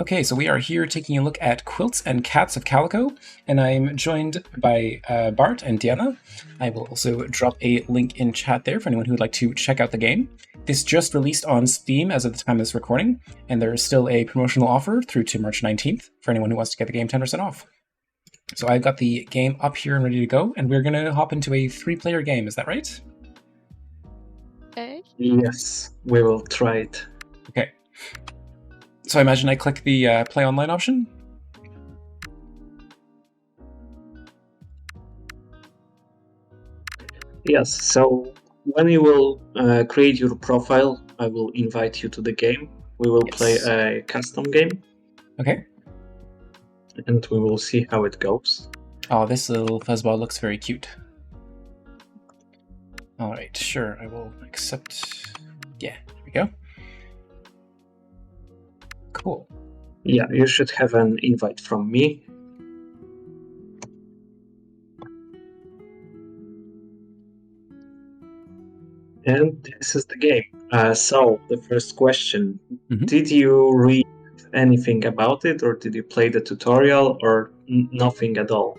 Okay, so we are here taking a look at Quilts and Cats of Calico, and I'm joined by Bart and Diana. I will also drop a link in chat there for anyone who would like to check out the game. This just released on Steam as of the time of this recording, and there is still a promotional offer through to March 19th for anyone who wants to get the game 10% off. So I've got the game up here and ready to go, and we're going to hop into a 3-player game, is that right? Okay. Yes, we will try it. Okay. So I imagine I click the play online option? Yes, so when you will create your profile, I will invite you to the game. We will play a custom game. Okay. And we will see how it goes. Oh, this little fuzzball looks very cute. Alright, sure, I will accept. Yeah, there we go. Cool. Yeah, you should have an invite from me. And this is the game. So, the first question. Did you read anything about it, or did you play the tutorial, or nothing at all?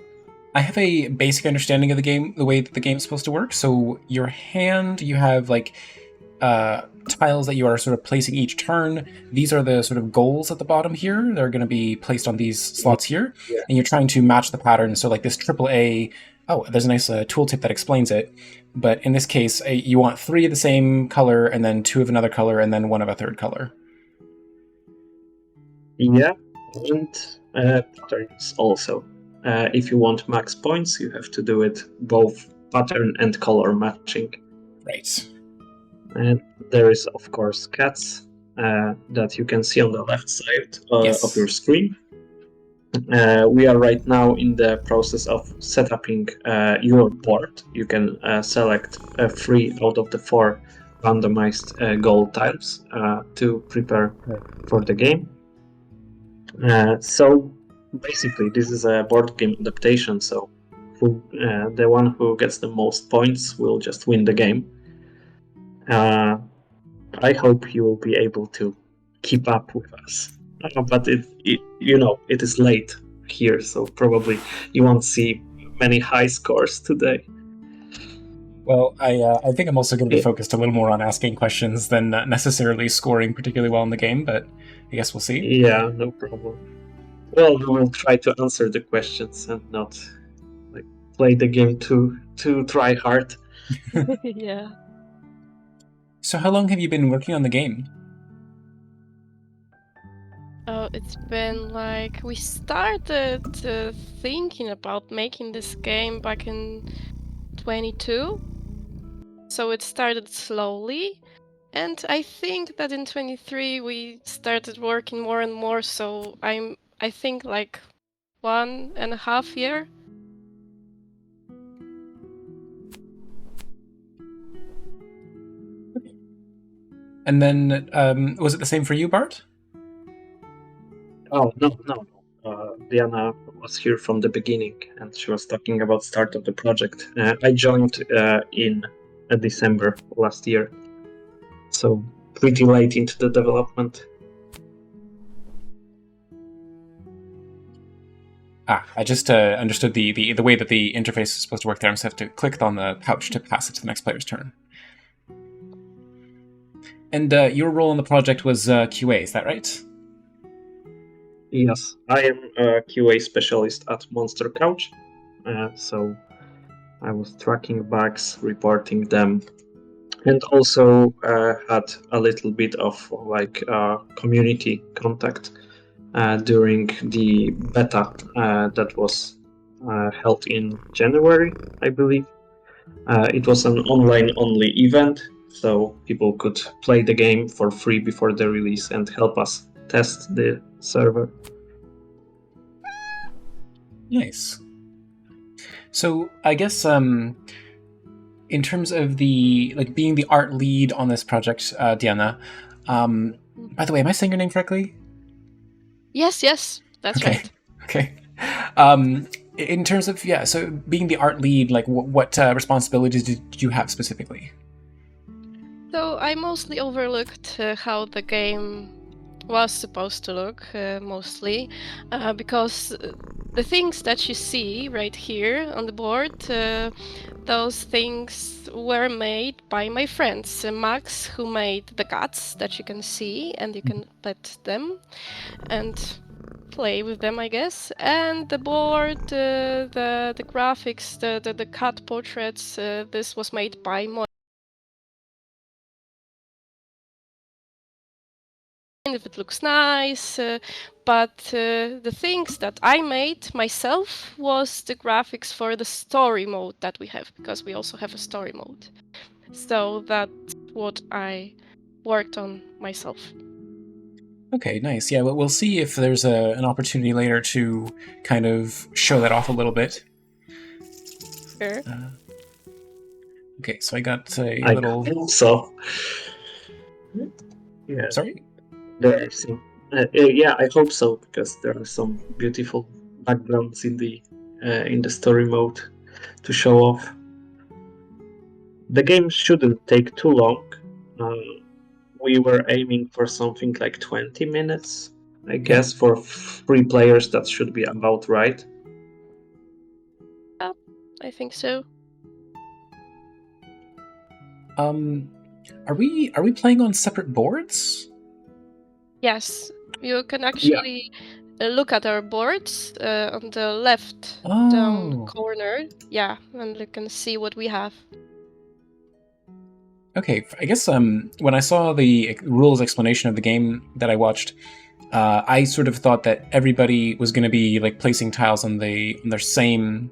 I have a basic understanding of the game, the way that the game's supposed to work. So your hand, you have like tiles that you are sort of placing each turn. These are the sort of goals at the bottom here. They're going to be placed on these slots here. Yeah. And you're trying to match the pattern. So like this AAA, oh, there's a nice tooltip that explains it. But in this case, you want 3 of the same color, and then 2 of another color, and then 1 of a third color. Yeah, and patterns also. If you want max points, you have to do it both pattern and color matching. Right. And there is, of course, cats that you can see on the left side of your screen. We are right now in the process of setting your board. You can select 3 out of the 4 randomized goal tiles to prepare for the game. So basically, this is a board game adaptation, so the one who gets the most points will just win the game. I hope you will be able to keep up with us. But it is late here, so probably you won't see many high scores today. Well, I think I'm also going to be focused a little more on asking questions than necessarily scoring particularly well in the game, but I guess we'll see. Yeah, no problem. Well, we will try to answer the questions and not like play the game to try hard. Yeah. So how long have you been working on the game? Oh, it's been like we started thinking about making this game back in 22. So it started slowly, and I think that in 23 we started working more and more, so I think like 1.5 years. And then, was it the same for you, Bart? Oh, no. Diana was here from the beginning, and she was talking about start of the project. I joined in December last year, so pretty late into the development. I just understood the way that the interface is supposed to work there. I just have to click on the pouch to pass it to the next player's turn. And your role in the project was QA, is that right? Yes, I am a QA specialist at Monster Couch, so I was tracking bugs, reporting them, and also had a little bit of like community contact during the beta that was held in January, I believe. It was an online-only event, so people could play the game for free before the release and help us test the server. Nice. So I guess in terms of the being the art lead on this project, Diana. By the way, am I saying your name correctly? Yes, that's right. Okay. In terms of so being the art lead, like what responsibilities did you have specifically? So I mostly overlooked how the game was supposed to look, mostly, because the things that you see right here on the board, those things were made by my friends. Max, who made the cats that you can see, and you can pet them and play with them, I guess. And the board, the graphics, the cat portraits, this was made by Mo. If it looks nice, but the things that I made myself was the graphics for the story mode that we have, because we also have a story mode. So that's what I worked on myself. Okay, nice. Yeah, we'll see if there's an opportunity later to kind of show that off a little bit. Sure. Okay, so I got a I little. hope so. Yeah. Sorry. There are some. Yeah, I hope so, because there are some beautiful backgrounds in the story mode to show off. The game shouldn't take too long. We were aiming for something like 20 minutes, I guess. For 3 players, that should be about right. I think so. Are we playing on separate boards? Yes, you can actually look at our boards on the left down corner. Yeah, and you can see what we have. Okay, I guess when I saw the rules explanation of the game that I watched, I sort of thought that everybody was going to be like placing tiles on the same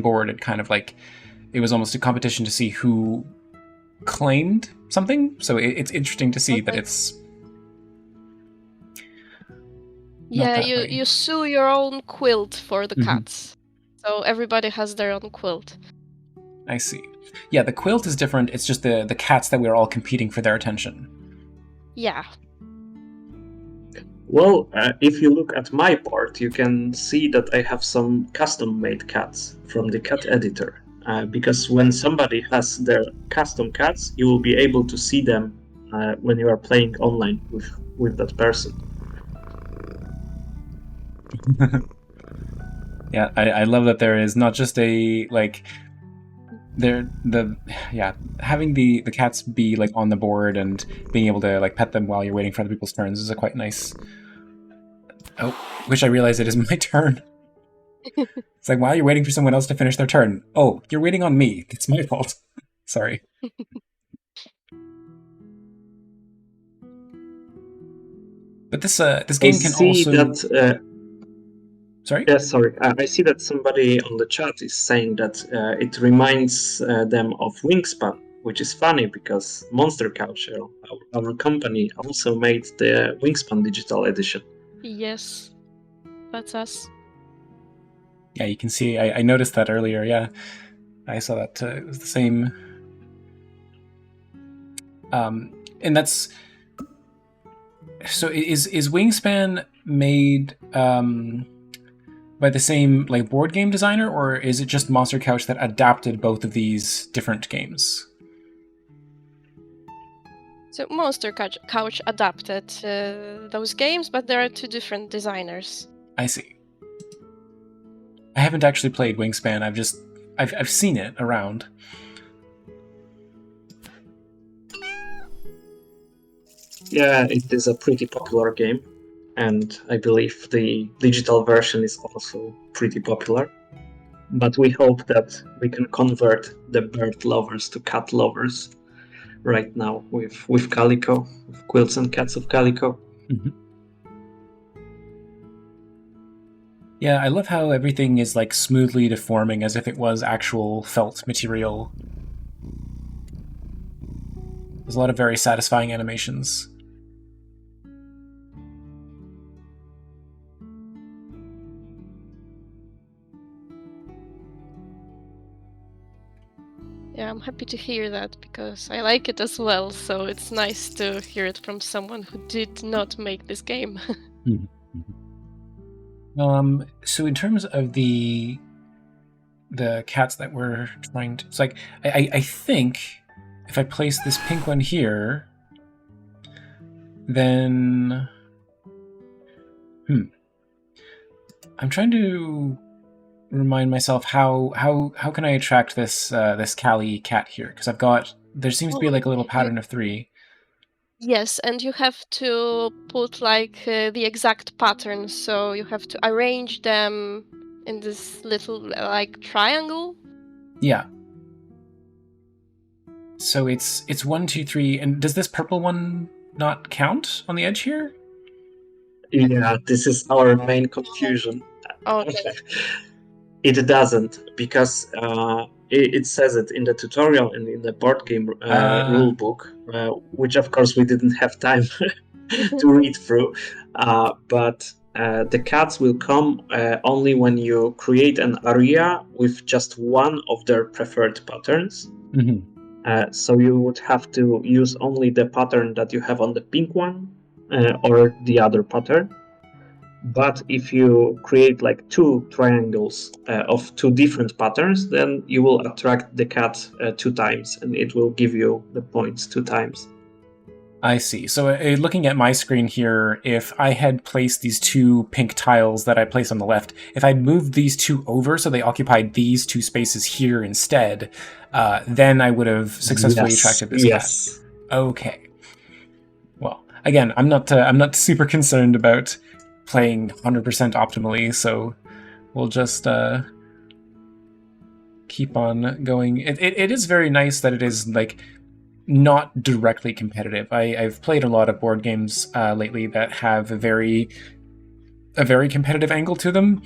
board, and kind of like it was almost a competition to see who claimed something. So it's interesting to see that it's. Yeah, you sew your own quilt for the cats. So everybody has their own quilt. I see. Yeah, the quilt is different. It's just the cats that we're all competing for their attention. Yeah. Well, if you look at my board, you can see that I have some custom-made cats from the cat editor. Because when somebody has their custom cats, you will be able to see them when you are playing online with that person. Yeah, I love that there is not just a like having the cats be like on the board and being able to like pet them while you're waiting for other people's turns is a quite nice. Oh, which I realize it is my turn. It's like while you're waiting for someone else to finish their turn. Oh, you're waiting on me. It's my fault. Sorry. But this game can also. Sorry? Yeah, sorry. I see that somebody on the chat is saying that it reminds them of Wingspan, which is funny because Monster Couch, our company, also made the Wingspan digital edition. Yes, that's us. Yeah, you can see. I noticed that earlier. Yeah, I saw that. It was the same. And that's. So is Wingspan made by the same like board game designer, or is it just Monster Couch that adapted both of these different games? So Monster Couch adapted those games, but there are 2 different designers. I see. I haven't actually played Wingspan. I've seen it around. Yeah, it is a pretty popular game, and I believe the digital version is also pretty popular. But we hope that we can convert the bird lovers to cat lovers right now with Calico, with Quilts and Cats of Calico. Mm-hmm. Yeah, I love how everything is like smoothly deforming as if it was actual felt material. There's a lot of very satisfying animations. Yeah, I'm happy to hear that because I like it as well, so it's nice to hear it from someone who did not make this game. So in terms of the cats that we're trying to... It's like, I think if I place this pink one here, then I'm trying to remind myself how can I attract this this Cali cat here? Because there seems to be like a little pattern of 3. Yes, and you have to put like the exact pattern, so you have to arrange them in this little like triangle. Yeah. So it's 1, 2, 3, and does this purple one not count on the edge here? Yeah, this is our main confusion. Okay. It doesn't, because it says it in the tutorial and in the board game rule book, which of course we didn't have time to read through. But the cats will come only when you create an area with just one of their preferred patterns. So you would have to use only the pattern that you have on the pink one, or the other pattern. But if you create like 2 triangles of 2 different patterns, then you will attract the cat 2 times, and it will give you the points 2 times. I see. So looking at my screen here, if I had placed these 2 pink tiles that I placed on the left, if I'd moved these 2 over so they occupied these 2 spaces here instead, then I would have successfully attracted this cat. Okay. Well, again, I'm not super concerned about playing 100% optimally, so we'll just keep on going. It is very nice that it is like not directly competitive. I've played a lot of board games lately that have a very competitive angle to them,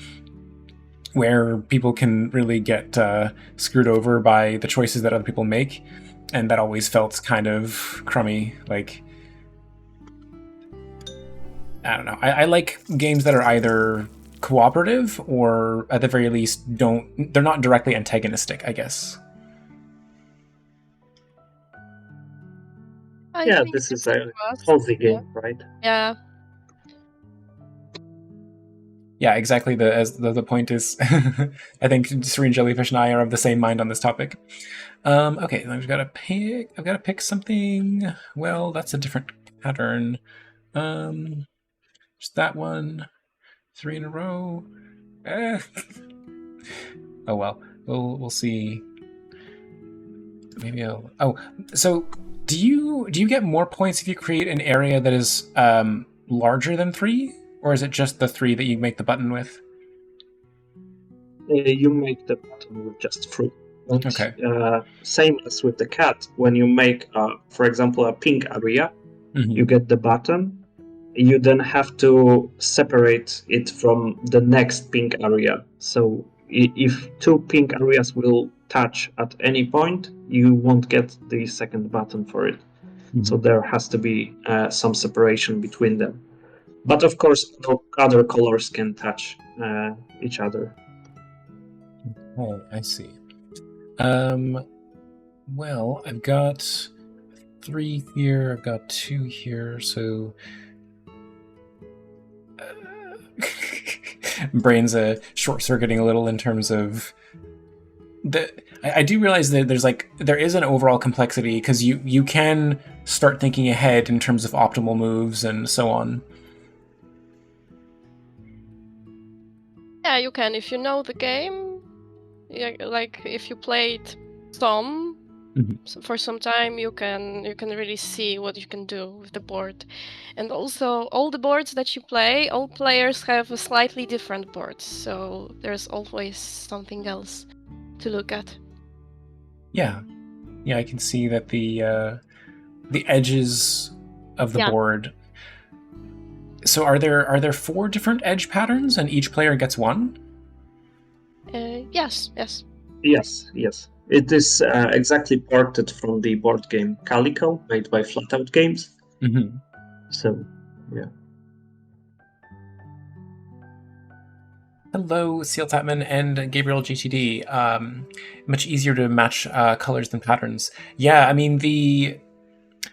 where people can really get screwed over by the choices that other people make, and that always felt kind of crummy. Like, I don't know. I like games that are either cooperative or at the very least they're not directly antagonistic, I guess. Yeah, this is a cozy game, right? Yeah. Yeah, exactly. The point is, I think Serene Jellyfish and I are of the same mind on this topic. Okay, I've got to pick something. Well, that's a different pattern. Just that one. 3 in a row. Oh well, we'll see. Maybe I'll. Oh, so do you get more points if you create an area that is larger than 3, or is it just the 3 that you make the button with? You make the button with just 3. And, okay. Same as with the cat. When you make, for example, a pink area, you get the button. You then have to separate it from the next pink area. So if 2 pink areas will touch at any point, you won't get the second button for it. So there has to be some separation between them. But of course, no other colors can touch each other. Oh, I see. Well, I've got 3 here, I've got 2 here, so brain's short-circuiting a little in terms of I do realize that there is an overall complexity, because you can start thinking ahead in terms of optimal moves and so on. Yeah, you can if you know the game. Yeah, like if you played some for some time, you can really see what you can do with the board. And also, all the boards that you play, all players have a slightly different board, so there's always something else to look at. Yeah, I can see that the edges of the board. So are there 4 different edge patterns, and each player gets 1? Yes. Yes. It is exactly ported from the board game Calico, made by Flatout Games. So, yeah. Hello, Seal Tapman and Gabriel GTD. Much easier to match colors than patterns. Yeah, I mean,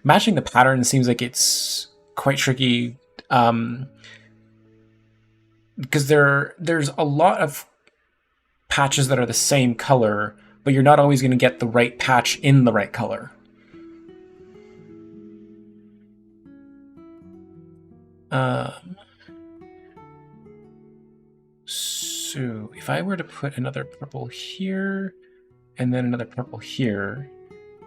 matching the patterns seems like it's quite tricky, because there's a lot of patches that are the same color, but you're not always going to get the right patch in the right color. So if I were to put another purple here and then another purple here,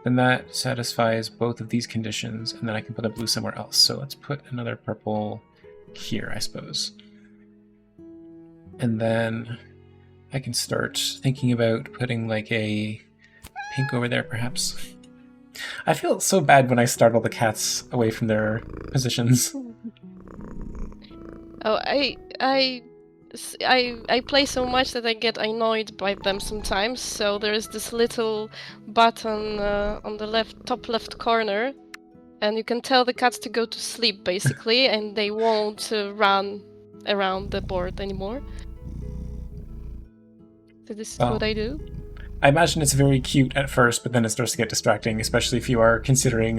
then that satisfies both of these conditions, and then I can put a blue somewhere else. So let's put another purple here, I suppose. And then I can start thinking about putting like a pink over there, perhaps. I feel so bad when I startle the cats away from their positions. Oh, I play so much that I get annoyed by them sometimes. So there is this little button on the top left corner, and you can tell the cats to go to sleep basically, and they won't run around the board anymore. So this is what I do. I imagine it's very cute at first, but then it starts to get distracting, especially if you are considering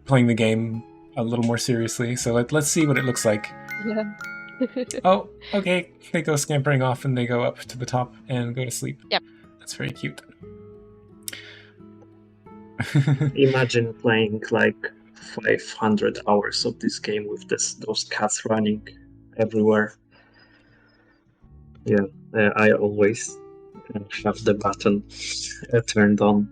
playing the game a little more seriously. So let's see what it looks like. Yeah. Oh, okay. They go scampering off and they go up to the top and go to sleep. Yep. That's very cute. Imagine playing like 500 hours of this game with those cats running everywhere. Yeah, I always have the button turned on.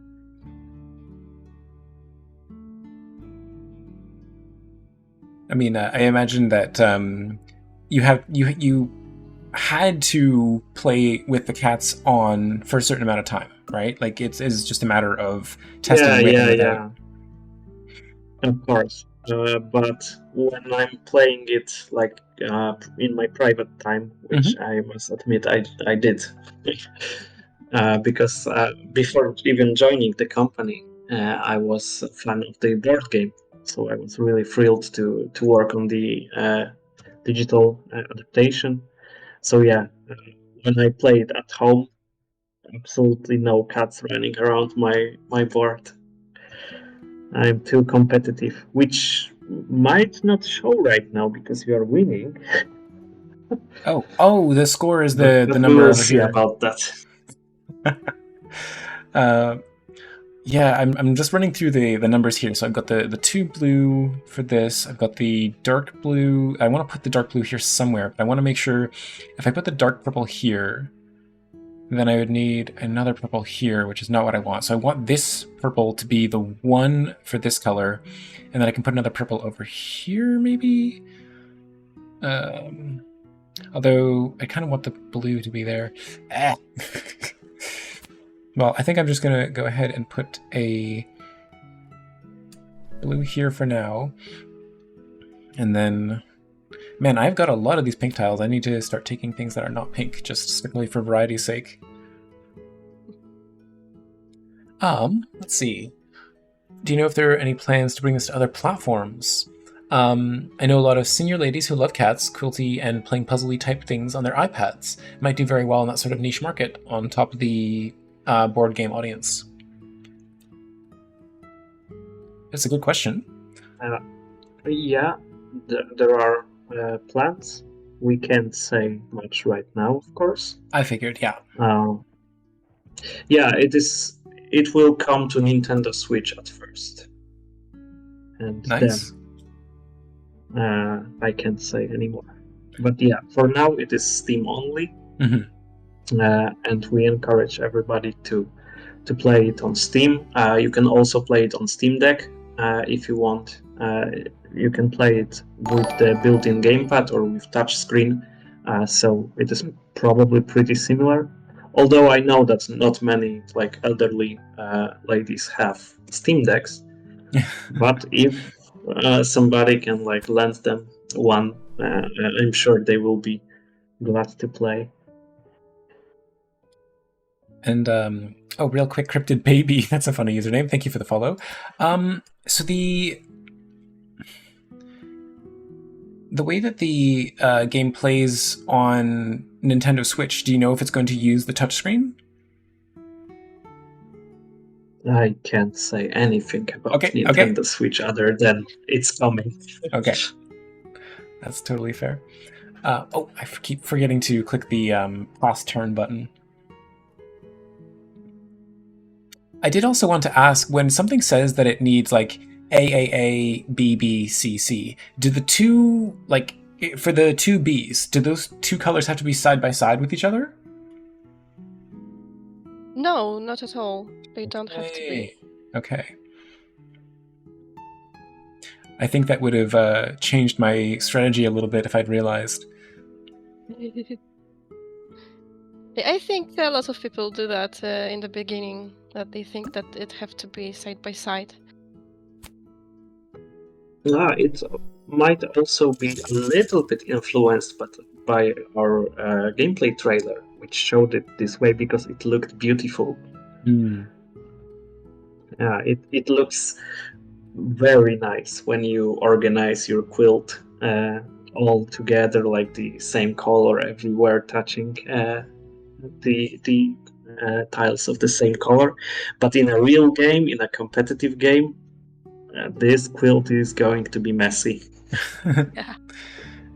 I mean, I imagine that you had to play with the cats on for a certain amount of time, right? Like it's just a matter of testing. Yeah. Of course, but when I'm playing it like in my private time, which I must admit I did, because before even joining the company, I was a fan of the board game, so I was really thrilled to work on the digital adaptation. So yeah, when I played at home, absolutely no cats running around my board. I'm too competitive, which might not show right now because you are winning. Oh, the score is the number we'll over see here. About that. Yeah, I'm just running through the numbers here. So I've got the 2 blue for this. I've got the dark blue. I want to put the dark blue here somewhere, but I want to make sure if I put the dark purple here, then I would need another purple here, which is not what I want. So I want this purple to be the one for this color, and then I can put another purple over here, maybe? Although I kind of want the blue to be there. Well, I think I'm just going to go ahead and put a blue here for now. And then, man, I've got a lot of these pink tiles. I need to start taking things that are not pink, just strictly for variety's sake. Let's see. Do you know if there are any plans to bring this to other platforms? I know a lot of senior ladies who love cats, quilty, and playing puzzly type things on their iPads. Might do very well in that sort of niche market on top of the board game audience. It's a good question. Yeah, there are plans. We can't say much right now, of course. I figured, yeah. Yeah, it will come to Nintendo Switch at first. And nice. Then I can't say anymore. But yeah, for now it is Steam only. And we encourage everybody to play it on Steam. You can also play it on Steam Deck if you want. You can play it with the built-in gamepad or with touchscreen. So it is probably pretty similar. Although I know that not many like elderly ladies have Steam Decks. But if somebody can like lend them one, I'm sure they will be glad to play. And real quick, Cryptid Baby, that's a funny username. Thank you for the follow. So the way that the game plays on Nintendo Switch, do you know if it's going to use the touchscreen? I can't say anything about Nintendo Switch other than it's coming. Okay. That's totally fair. I keep forgetting to click the pause turn button. I did also want to ask, when something says that it needs like AAA, BB, CC, do the two like For the two Bs, do those two colors have to be side by side with each other? No, not at all. They don't have to be. Okay. I think that would have changed my strategy a little bit if I'd realized. I think a lot of people do that in the beginning, that they think that it have to be side by side. It might also be a little bit influenced by our gameplay trailer, which showed it this way because it looked beautiful. It looks very nice when you organize your quilt all together, like the same color everywhere, touching the tiles of the same color. But in a real game, in a competitive game, this quilt is going to be messy.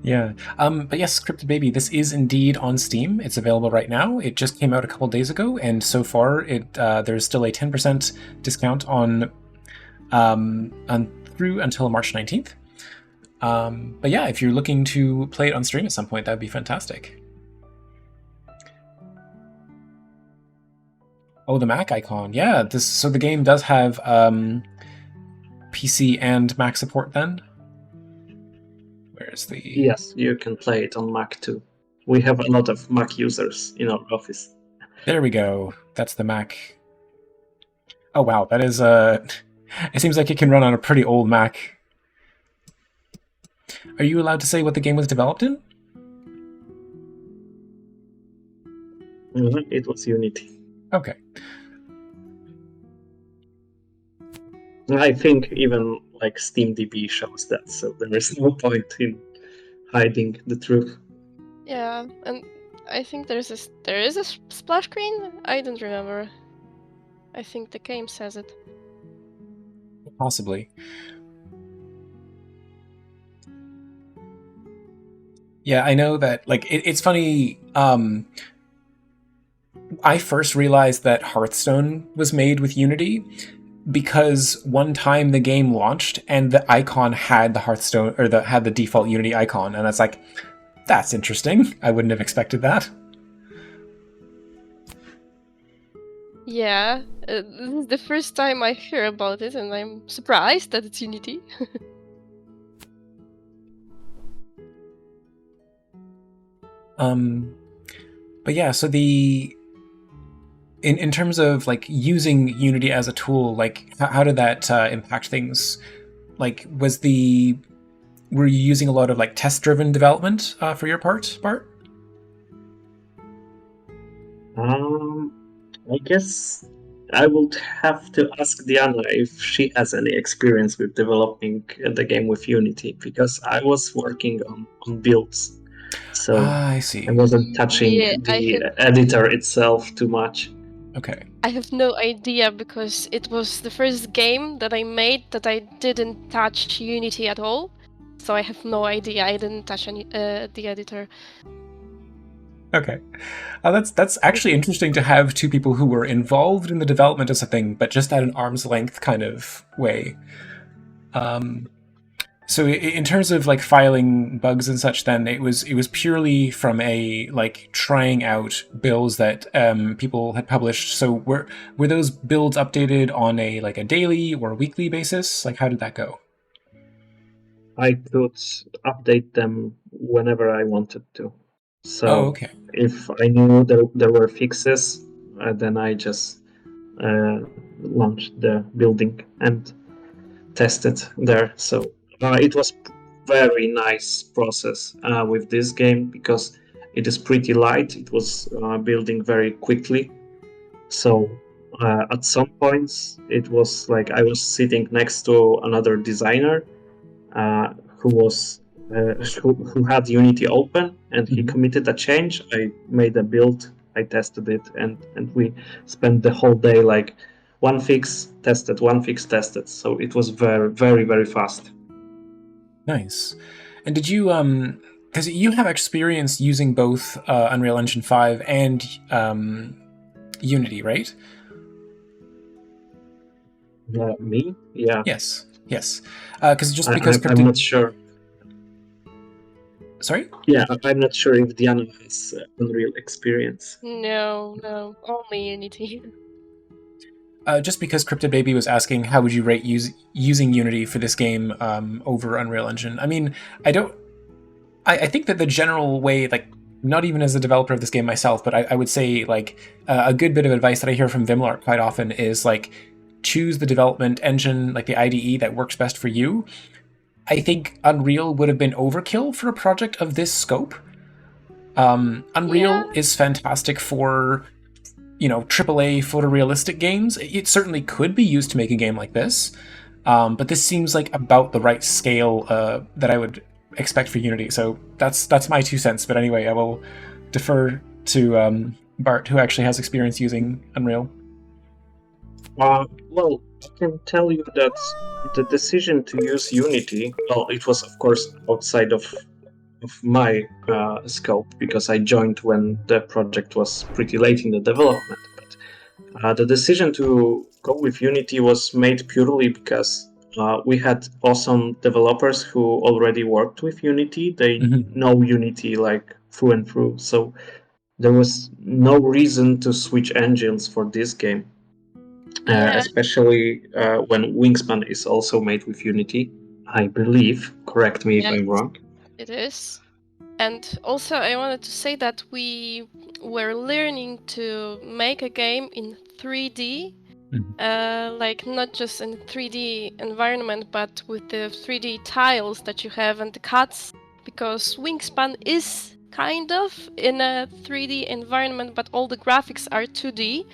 Yeah. But yes, Cryptid Baby, this is indeed on Steam. It's available right now. It just came out a couple days ago, and so far there's still a 10% discount on through until March 19th. But yeah, if you're looking to play it on stream at some point, that'd be fantastic. Oh, the Mac icon. Yeah, so the game does have PC and Mac support then? Where's the... Yes, you can play it on Mac too. We have a lot of Mac users in our office. There we go. That's the Mac. Oh wow, that is it seems like it can run on a pretty old Mac. Are you allowed to say what the game was developed in? It was Unity. Okay. I think even like SteamDB shows that, so there is no point in hiding the truth. Yeah, and I think there is a splash screen. I don't remember. I think the game says it. Possibly. Yeah, I know that. Like, it's funny. I first realized that Hearthstone was made with Unity because one time the game launched and the icon had the Hearthstone, or had the default Unity icon, and it's like, that's interesting. I wouldn't have expected that. Yeah, this is the first time I hear about it, and I'm surprised that it's Unity. But yeah, so in terms of like using Unity as a tool, like how did that impact things? Like, were you using a lot of like test-driven development for your part, Bart? I guess I would have to ask Diana if she has any experience with developing the game with Unity, because I was working on builds, so I see. I wasn't touching the editor itself too much. Okay. I have no idea, because it was the first game that I made that I didn't touch Unity at all. So I have no idea. I didn't touch the editor. Okay. That's actually interesting to have two people who were involved in the development of something, but just at an arm's length kind of way. So in terms of like filing bugs and such, then it was purely from a like trying out builds that people had published. So were those builds updated on a daily or weekly basis? Like, how did that go? I could update them whenever I wanted to. So okay. If I knew there were fixes, then I just launched the building and tested there. So it was very nice process with this game, because it is pretty light. It was building very quickly. So at some points it was like I was sitting next to another designer who had Unity open, and he committed a change. I made a build, I tested it, and we spent the whole day like one fix tested. So it was very, very, very fast. Nice. And did you because you have experience using both Unreal Engine 5 and Unity, right? Me? Yeah. Yes. Because I'm not sure. Sorry? Yeah, I'm not sure if Diana has Unreal experience. No, only Unity. Just because Cryptid Baby was asking how would you rate using Unity for this game over Unreal Engine. I mean, I think that the general way, like, not even as a developer of this game myself, but I would say, like, a good bit of advice that I hear from Vimlark quite often is, like, choose the development engine, like the IDE that works best for you. I think Unreal would have been overkill for a project of this scope. Unreal is fantastic for, AAA photorealistic games. It certainly could be used to make a game like this, but this seems like about the right scale that I would expect for Unity. So that's my 2 cents. But anyway, I will defer to Bart, who actually has experience using Unreal. Well, I can tell you that the decision to use Unity, well, it was of course outside of my scope because I joined when the project was pretty late in the development. But the decision to go with Unity was made purely because we had awesome developers who already worked with Unity. They know Unity like through and through. So there was no reason to switch engines for this game. Especially when Wingspan is also made with Unity, I believe. Correct me if I'm wrong. It is. And also I wanted to say that we were learning to make a game in 3D, like not just in 3D environment, but with the 3D tiles that you have and the cuts, because Wingspan is kind of in a 3D environment, but all the graphics are 2D.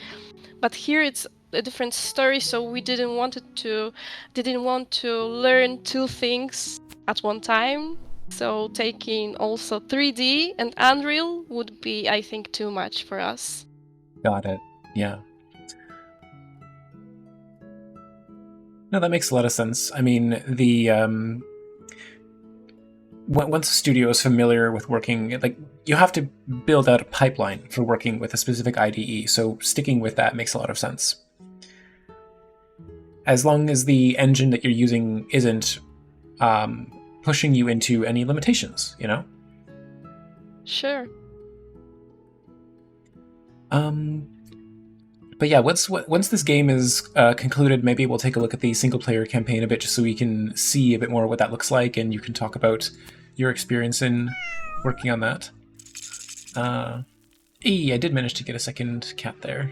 But here it's a different story, so we didn't want to learn two things at one time. So taking also 3D and Unreal would be, I think, too much for us. Got it. Yeah. No, that makes a lot of sense. I mean, once a studio is familiar with working, like, you have to build out a pipeline for working with a specific IDE, so sticking with that makes a lot of sense. As long as the engine that you're using isn't pushing you into any limitations, Sure. But yeah, once this game is concluded, maybe we'll take a look at the single-player campaign a bit, just so we can see a bit more what that looks like, and you can talk about your experience in working on that. I did manage to get a second cat there.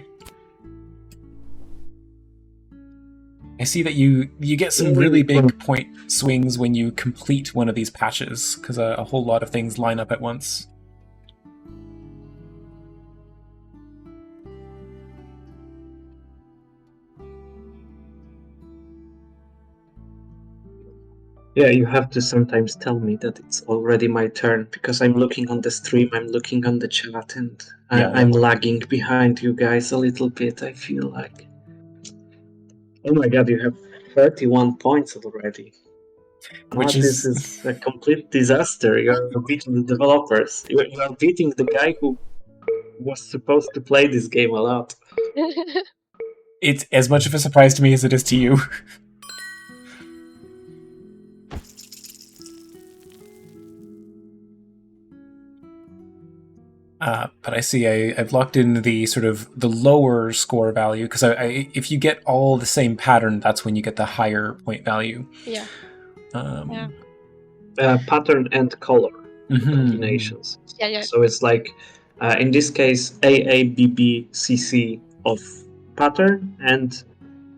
I see that you get some really big point swings when you complete one of these patches, because a whole lot of things line up at once. Yeah, you have to sometimes tell me that it's already my turn, because I'm looking on the stream, I'm looking on the chat, and I'm lagging behind you guys a little bit, I feel like. Oh my god, you have 31 points already. This is a complete disaster. You're beating the developers. You are beating the guy who was supposed to play this game a lot. It's as much of a surprise to me as it is to you. But I see I've locked in the sort of the lower score value, because if you get all the same pattern, that's when you get the higher point value. Yeah. Pattern and color combinations. Yeah. So it's like, in this case, AABBCC of pattern and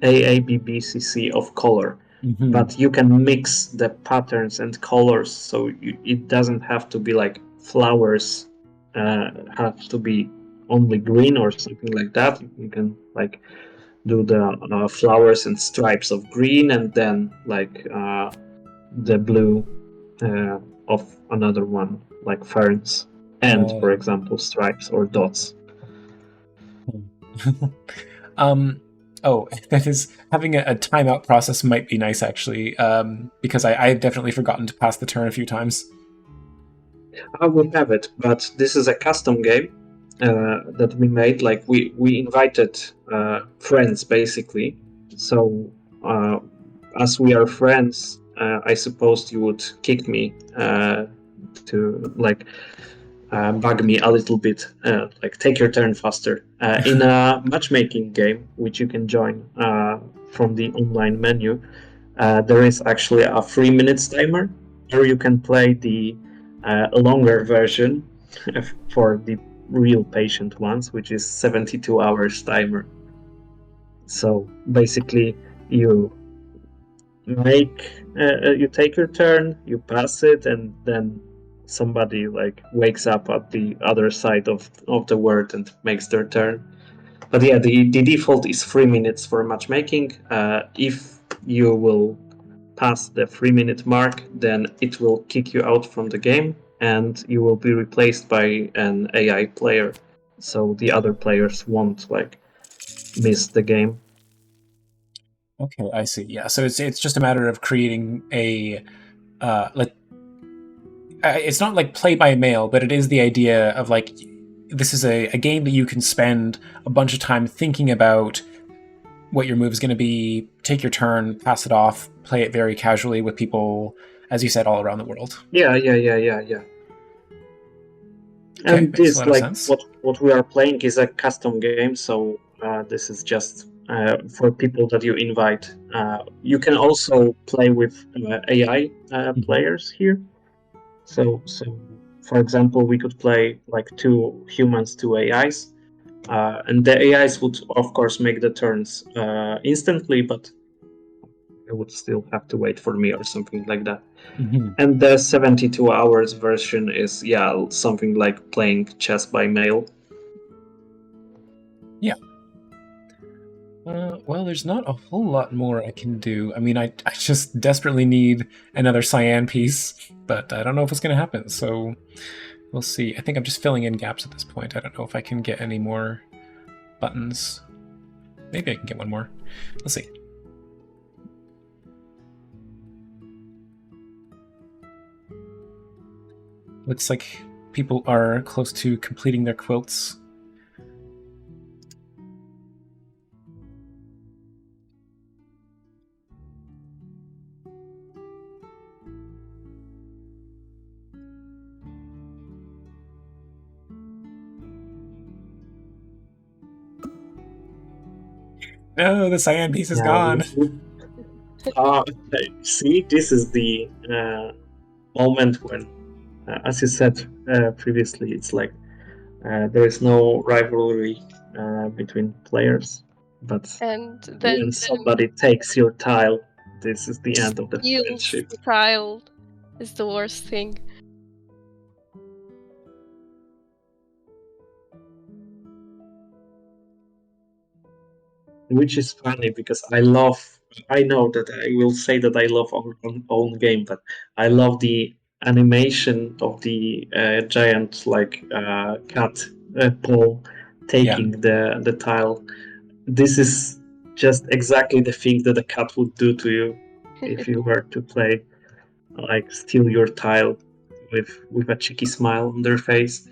AABBCC of color. But you can mix the patterns and colors, so it doesn't have to be like flowers have to be only green or something like that. You can like do the flowers and stripes of green, and then like the blue of another one, like ferns, and for example stripes or dots. That is, having a timeout process might be nice, actually, because I've definitely forgotten to pass the turn a few times. I would have it, but this is a custom game that we made. Like we invited friends, basically. So as we are friends, I suppose you would kick me like bug me a little bit, like take your turn faster. In a matchmaking game, which you can join from the online menu, there is actually a 3 minutes timer, or you can play the longer version for the real patient ones, which is 72 hours timer. So basically, you take your turn, you pass it, and then somebody like wakes up at the other side of the world and makes their turn. But yeah, the default is 3 minutes for matchmaking. If you will pass the 3 minute mark, then it will kick you out from the game and you will be replaced by an AI player. So the other players won't like miss the game. Okay, I see. Yeah, so it's just a matter of creating a like it's not like play by mail, but it is the idea of like this is a game that you can spend a bunch of time thinking about what your move is going to be, take your turn, pass it off, play it very casually with people, as you said, all around the world. Yeah. Okay, And makes a this, lot of like, sense. what we are playing is a custom game, so this is just for people that you invite. You can also play with AI players here. So, for example, we could play like 2 humans, 2 AIs, and the AIs would, of course, make the turns instantly, but they would still have to wait for me or something like that. Mm-hmm. And the 72 hours version is, something like playing chess by mail. Yeah. Well, there's not a whole lot more I can do. I mean, I just desperately need another cyan piece, but I don't know if it's going to happen, so we'll see. I think I'm just filling in gaps at this point. I don't know if I can get any more buttons. Maybe I can get one more. Let's see. Looks like people are close to completing their quilts. No, the cyan piece is gone. See, this is the moment when, as you said previously, it's like there is no rivalry between players, but And then when somebody takes your tile, this is the end of the steals friendship. the tile is the worst thing. Which is funny because I know that I will say that I love own game, but I love the animation of the giant cat paw taking the tile. This is just exactly the thing that a cat would do to you if you were to play, like steal your tile with a cheeky smile on their face.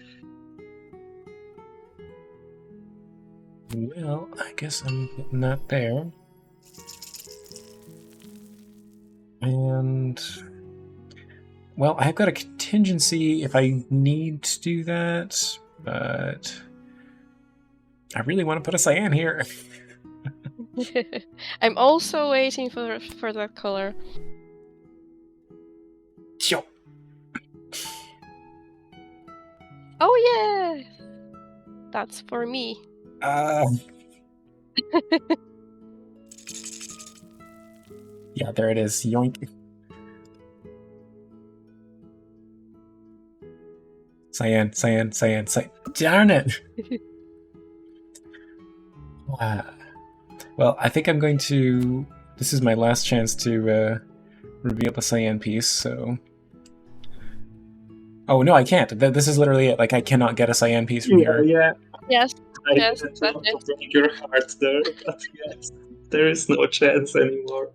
Well, I guess I'm getting that there. And well, I've got a contingency if I need to do that, but I really want to put a cyan here. I'm also waiting for that color. Sure. Oh yeah! That's for me. Yeah, there it is. Yoink. Cyan. Darn it! Well, I think I'm going to... This is my last chance to reveal the cyan piece, so... Oh, no, I can't. This is literally it. Like, I cannot get a cyan piece from here. Yeah. Yes. I Yes, didn't that's want to break your heart there, but yes, there is no chance anymore.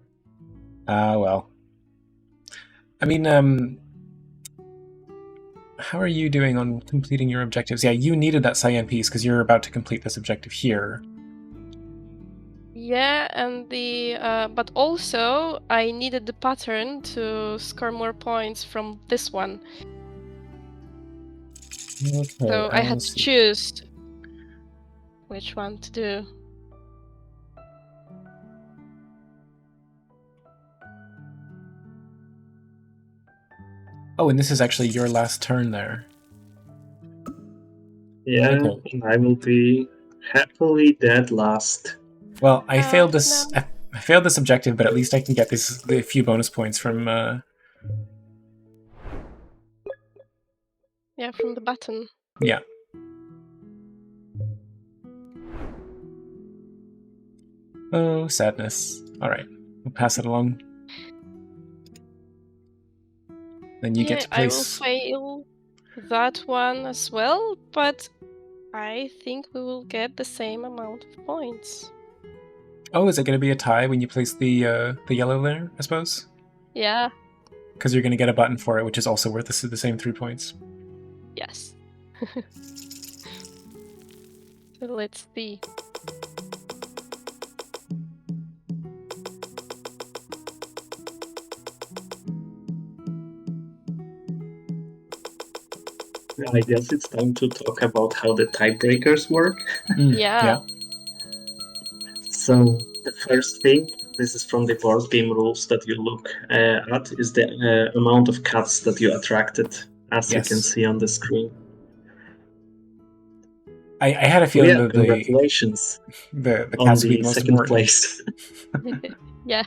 Well. I mean, how are you doing on completing your objectives? Yeah, you needed that cyan piece because you're about to complete this objective here. Yeah, and but also I needed the pattern to score more points from this one. Okay, So I had let's to see. choose which one to do. Oh, and this is actually your last turn there. Yeah, Okay. and I will be happily dead last. Well, I failed this. No. I failed this objective, but at least I can get the few bonus points from. Yeah, from the button. Yeah. Oh, sadness. All right, we'll pass it along. Then you get to I will place. fail that one as well, but I think we will get the same amount of points. Oh, is it going to be a tie when you place the yellow there? I suppose. Yeah. Because you're going to get a button for it, which is also worth the same 3 points. Yes. So let's see. I guess it's time to talk about how the tiebreakers work. Yeah. So the first thing, this is from the board game rules that you look at, is the amount of cats that you attracted, as you can Yes. see on the screen. I had a So feeling yeah, that congratulations the on cats would be the the most second important. place. Yeah.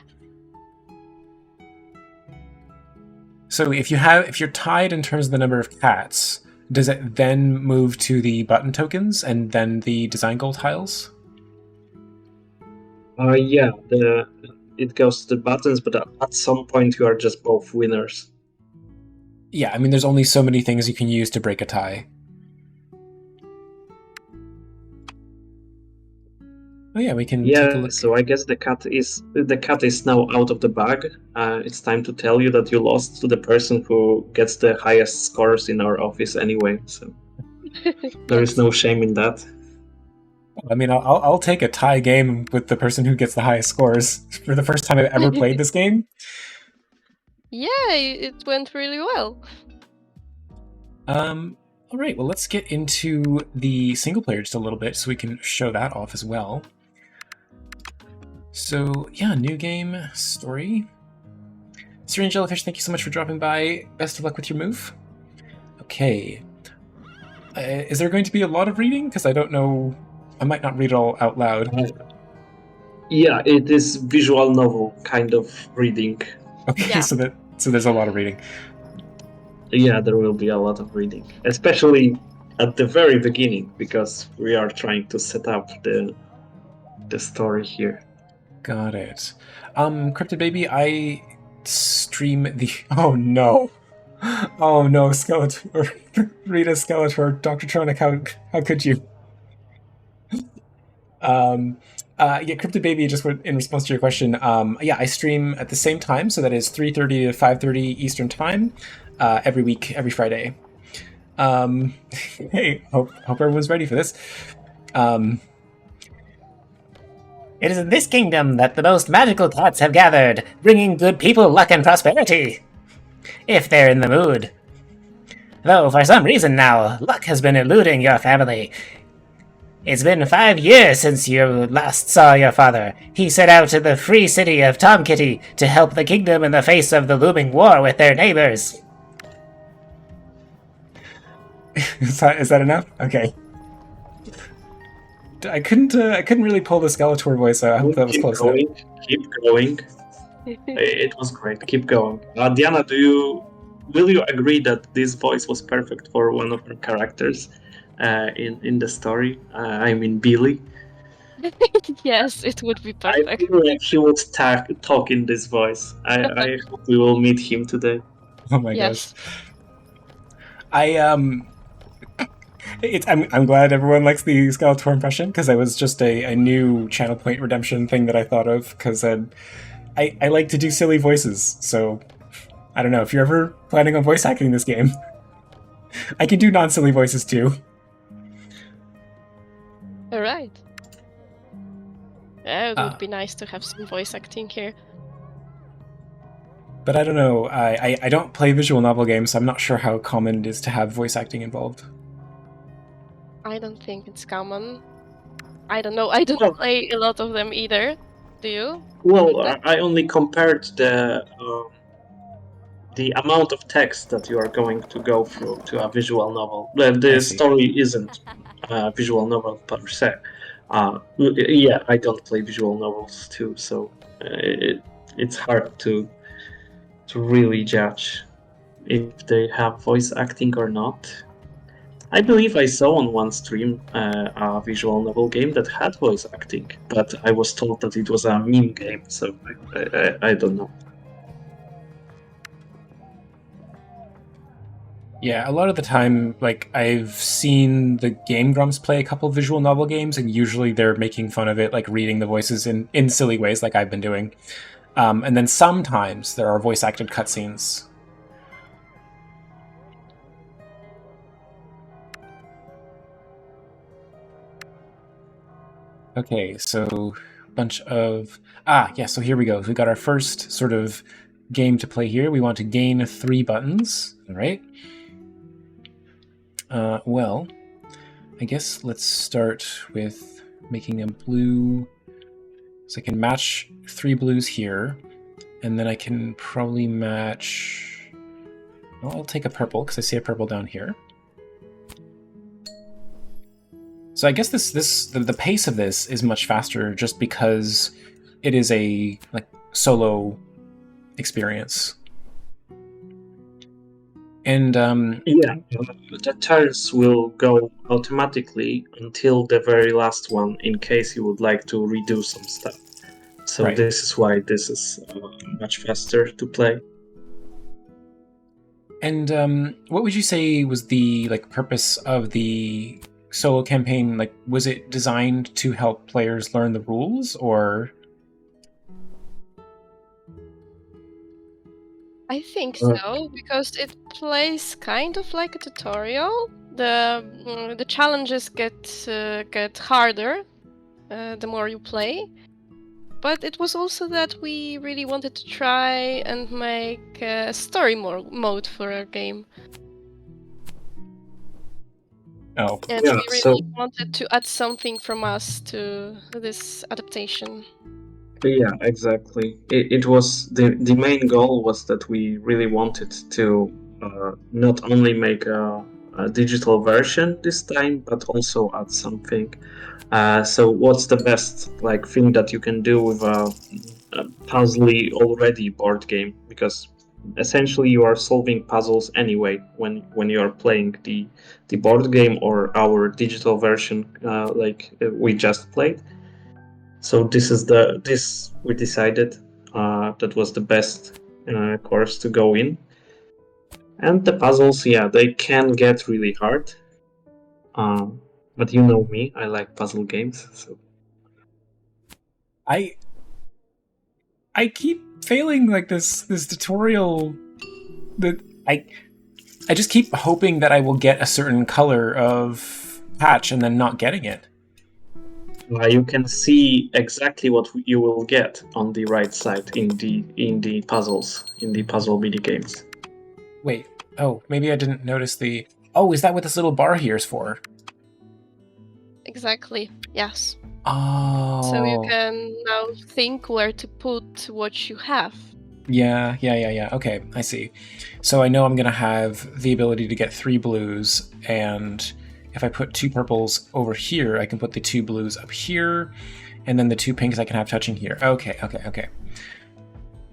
So if you're tied in terms of the number of cats, does it then move to the button tokens and then the design goal tiles? Yeah, it goes to the buttons, but at some point you are just both winners. Yeah, I mean, there's only so many things you can use to break a tie. Oh yeah, we can take a look. So I guess the cat is now out of the bag. It's time to tell you that you lost to the person who gets the highest scores in our office anyway. So there is no shame in that. I mean, I'll take a tie game with the person who gets the highest scores for the first time I've ever played this game. Yeah, it went really well. All right, well, let's get into the single player just a little bit so we can show that off as well. So, yeah, new game, story. Syrian Jellyfish, thank you so much for dropping by. Best of luck with your move. Okay. Is there going to be a lot of reading? Because I don't know. I might not read it all out loud. Yeah, it is visual novel kind of reading. Okay, Yeah. so there's a lot of reading. Yeah, there will be a lot of reading, especially at the very beginning, because we are trying to set up the story here. Got it. Cryptid Baby, I stream the. Oh no! Oh no, Skeletor, Rita Skeletor, Dr. Tronic, how could you? Yeah, Cryptid Baby, just in response to your question, yeah, I stream at the same time, so that is 3:30 to 5:30 Eastern Time, every week, every Friday. Hey, hope everyone's ready for this. It is in this kingdom that the most magical cats have gathered, bringing good people luck and prosperity. If they're in the mood. Though, for some reason now, luck has been eluding your family. It's been 5 years since you last saw your father. He set out to the free city of Tom Kitty to help the kingdom in the face of the looming war with their neighbors. Is that enough? Okay. I couldn't really pull the Skeletor voice out. I hope that was close enough. Keep going. It was great. Keep going. Diana, will you agree that this voice was perfect for one of our characters in the story? I mean, Billy. Yes, it would be I perfect. feel like he would talk in this voice. I hope we will meet him today. Oh my Yes. gosh. I'm glad everyone likes the Skeletor impression, because it was just a new channel point redemption thing that I thought of, because I like to do silly voices, so I don't know, if you're ever planning on voice acting this game, I can do non-silly voices too. Alright. Yeah, it would be nice to have some voice acting here. But I don't know, I don't play visual novel games, so I'm not sure how common it is to have voice acting involved. I don't think it's common. I don't know. I don't play a lot of them either. Do you? Well, I only compared the amount of text that you are going to go through to a visual novel. The story isn't a visual novel per se. Yeah, I don't play visual novels too, so it's hard to really judge if they have voice acting or not. I believe I saw on one stream a visual novel game that had voice acting, but I was told that it was a meme game, so I don't know. Yeah, a lot of the time, like, I've seen the Game Grumps play a couple visual novel games, and usually they're making fun of it, like reading the voices in silly ways, like I've been doing. And then sometimes there are voice-acted cutscenes. Okay, so bunch of... yeah, so here we go. We got our first sort of game to play here. We want to gain 3 buttons, all right? Well, I guess let's start with making a blue. So I can match 3 blues here, and then I can probably match... Well, I'll take a purple, because I see a purple down here. So I guess the pace of this is much faster just because it is a solo experience. And yeah, the turns will go automatically until the very last one, in case you would like to redo some stuff. So right. This is why this is much faster to play. And what would you say was the purpose of the solo campaign? Like, was it designed to help players learn the rules, or? I think so, because it plays kind of like a tutorial. The challenges get harder the more you play. But it was also that we really wanted to try and make a story mode for our game. Oh. And yeah, we really wanted to add something from us to this adaptation. Yeah, exactly. It was the main goal was that we really wanted to not only make a digital version this time, but also add something. So what's the best thing that you can do with a puzzly already board game? Because essentially you are solving puzzles anyway when you are playing the board game or our digital version we just played. So this we decided that was the best course to go in. And the puzzles, yeah, they can get really hard. But you know me, I like puzzle games. So I keep failing this tutorial. That I just keep hoping that I will get a certain color of patch and then not getting it. You can see exactly what you will get on the right side in the puzzles, in the puzzle mini games. Wait, oh, maybe I didn't notice the... Oh, is that what this little bar here is for? Exactly, yes. Oh. So you can now think where to put what you have. Yeah. Okay, I see. So I know I'm going to have the ability to get 3 blues, and if I put 2 purples over here, I can put the 2 blues up here, and then the 2 pinks I can have touching here. Okay.